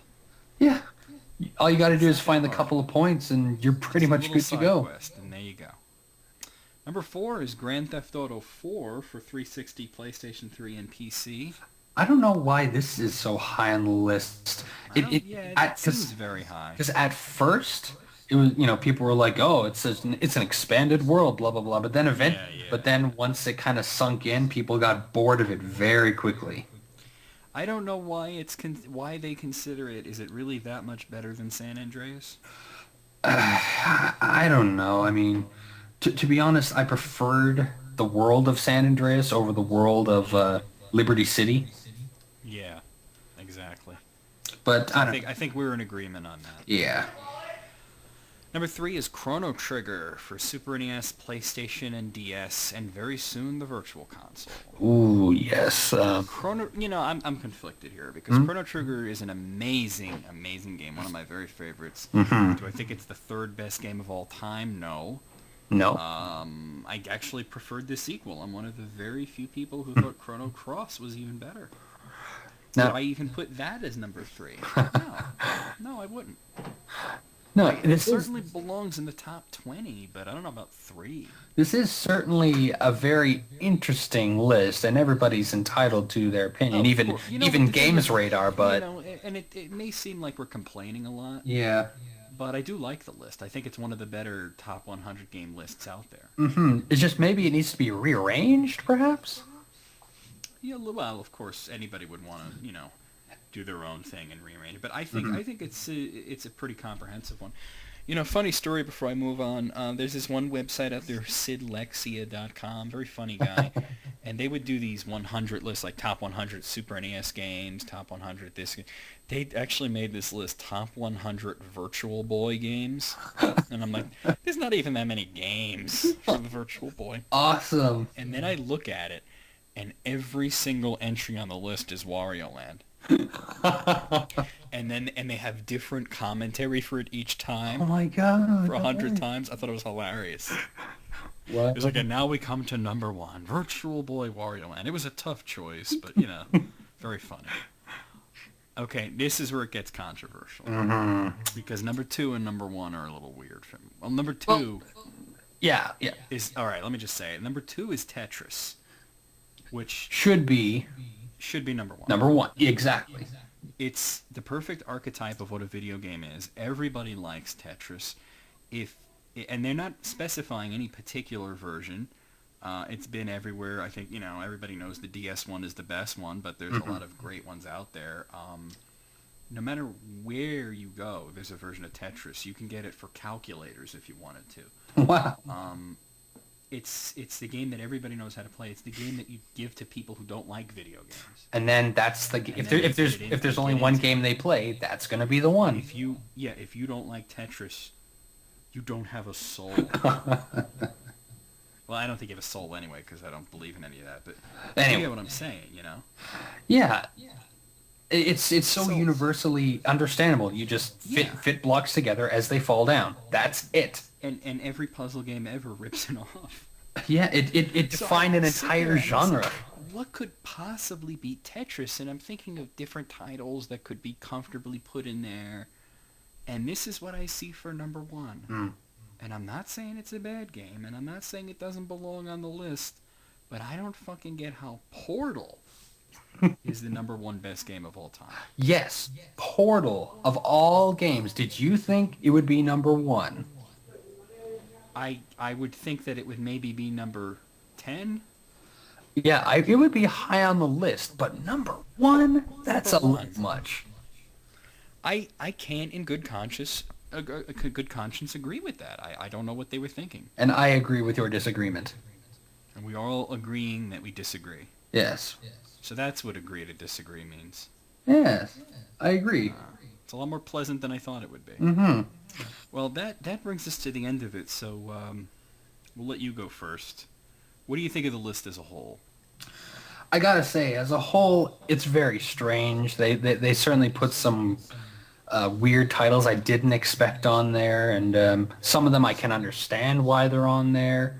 Yeah. All you got to do is find a couple of points, and you're pretty much good to go. Quest, and there you go. Number 4 is Grand Theft Auto 4 for 360, PlayStation 3, and PC. I don't know why this is so high on the list. It seems very high. Because at first, it was, people were like, oh, it's an expanded world, blah, blah, blah. But then But then once it kind of sunk in, people got bored of it very quickly. I don't know why why they consider it. Is it really that much better than San Andreas? I don't know. I mean, to be honest, I preferred the world of San Andreas over the world of Liberty City. Yeah, exactly. But I think we're in agreement on that. Yeah. Number 3 is Chrono Trigger for Super NES, PlayStation, and DS, and very soon the Virtual Console. Ooh, yes. I'm conflicted here because Chrono Trigger is an amazing, amazing game. One of my very favorites. Mm-hmm. Do I think it's the third best game of all time? No. No. I actually preferred the sequel. I'm one of the very few people who thought Chrono Cross was even better. No. Would I even put that as number 3? No. No, I wouldn't. No, It certainly belongs in the top 20, but I don't know about 3. This is certainly a very interesting list, and everybody's entitled to their opinion, even GamesRadar, but... and it may seem like we're complaining a lot. Yeah. But I do like the list. I think it's one of the better top 100 game lists out there. Mm-hmm. It's just maybe it needs to be rearranged, perhaps? Yeah, well, of course, anybody would want to, do their own thing and rearrange it. But I think it's a pretty comprehensive one. Funny story before I move on. There's this one website out there, sidlexia.com, very funny guy, and they would do these 100 lists, like top 100 Super NES games, top 100 this. They actually made this list, top 100 Virtual Boy games, and I'm like, there's not even that many games for the Virtual Boy. Awesome. And then I look at it, and every single entry on the list is Wario Land. and they have different commentary for it each time. Oh my god! For 100 times, I thought it was hilarious. What? It was like, and now we come to number 1, Virtual Boy Wario Land. It was a tough choice, but very funny. Okay, this is where it gets controversial because number 2 and number 1 are a little weird for me. Well, number 2, yeah, is all right. Let me just say it. Number 2 is Tetris, which should be number 1. Number 1, exactly. It's the perfect archetype of what a video game is. Everybody likes Tetris. And they're not specifying any particular version. It's been everywhere. I think, everybody knows the DS one is the best one, but there's a lot of great ones out there. No matter where you go, there's a version of Tetris. You can get it for calculators if you wanted to. Wow. It's the game that everybody knows how to play. It's the game that you give to people who don't like video games. And then that's the if there's only one game they play, that's going to be the one. If you don't like Tetris, you don't have a soul. Well, I don't think you have a soul anyway because I don't believe in any of that. But anyway, you get what I'm saying, Yeah. It's so universally understandable. You just fit blocks together as they fall down. That's it. And every puzzle game ever rips it off. Yeah, it defined an entire genre. What could possibly beat Tetris? And I'm thinking of different titles that could be comfortably put in there. And this is what I see for number 1. And I'm not saying it's a bad game, and I'm not saying it doesn't belong on the list, but I don't fucking get how Portal is the number 1 best game of all time. Yes, Portal, of all games, did you think it would be number 1? I would think that it would maybe be number 10. Yeah, it would be high on the list, but number 1? That's a little much. I can't, in good conscience agree with that. I don't know what they were thinking. And I agree with your disagreement. And we are all agreeing that we disagree. Yes. So that's what agree to disagree means. Yes, I agree. It's a lot more pleasant than I thought it would be. Mm-hmm. Well, that brings us to the end of it, so we'll let you go first. What do you think of the list as a whole? I gotta say, as a whole, it's very strange. They certainly put some weird titles I didn't expect on there, and some of them I can understand why they're on there.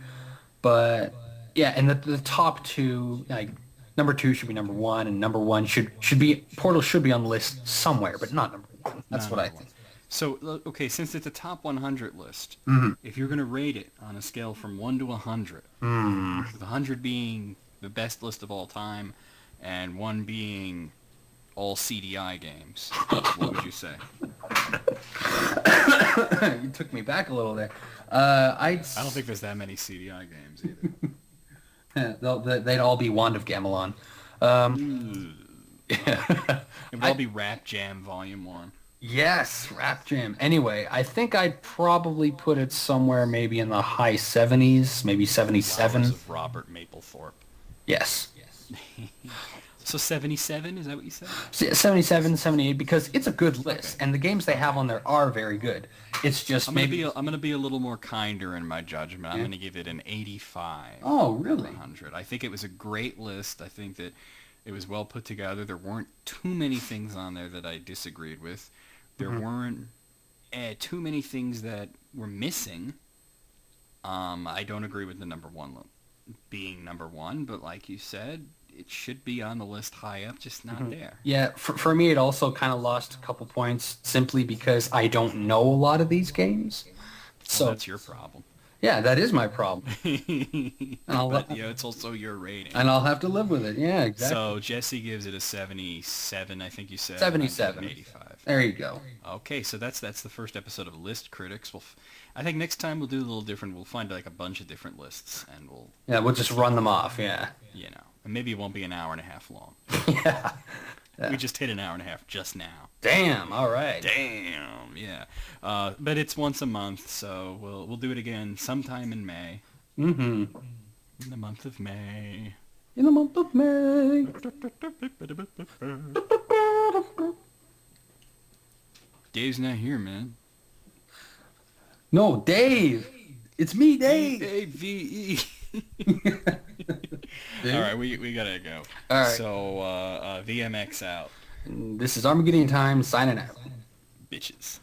But yeah, and the top 2, like number 2 should be number 1, and number 1 should be Portal should be on the list somewhere, but not number 1. That's what I think. So, okay, since it's a top 100 list, Mm-hmm. if you're going to rate it on a scale from 1 to 100, with 100 being the best list of all time, and 1 being all CDI games, what would you say? You took me back a little there. I don't think there's that many CDI games either. They'd all be Wand of Gamelon. It would all be Rap Jam Volume 1. Yes, Rap Jam. Anyway, I think I'd probably put it somewhere maybe in the high 70s, maybe 77. Flowers of Robert Mapplethorpe. Yes. So 77, is that what you said? 77, 78, because it's a good list, and the games they have on there are very good. It's just I'm gonna be a little more kinder in my judgment. I'm gonna give it an 85. Oh, out of really? 100. I think it was a great list. I think that it was well put together. There weren't too many things on there that I disagreed with. There weren't too many things that were missing. I don't agree with the number one being number one, but like you said, it should be on the list high up, just not there. Yeah, for me, it also kind of lost a couple points simply because I don't know a lot of these games. So Well, that's your problem. yeah, that is my problem. But it's also your rating. And I'll have to live with it. Yeah, exactly. So Jesse gives it a 77, I think you said. 77. 85. There you go. Okay, so that's the first episode of List Critics. I think next time we'll do a little different. We'll find like a bunch of different lists, and we'll just run them off. Yeah. And maybe it won't be an hour and a half long. Yeah. We just hit an hour and a half just now. Damn. All right. Damn. Yeah. But it's once a month, so we'll do it again sometime in May. Mm-hmm. In the month of May. In the month of May. Dave's not here, man. No, Dave. It's me, Dave. D-A-V-E. All right, we gotta go. All right. So, VMX out. This is Armageddon Time signing out. Bitches.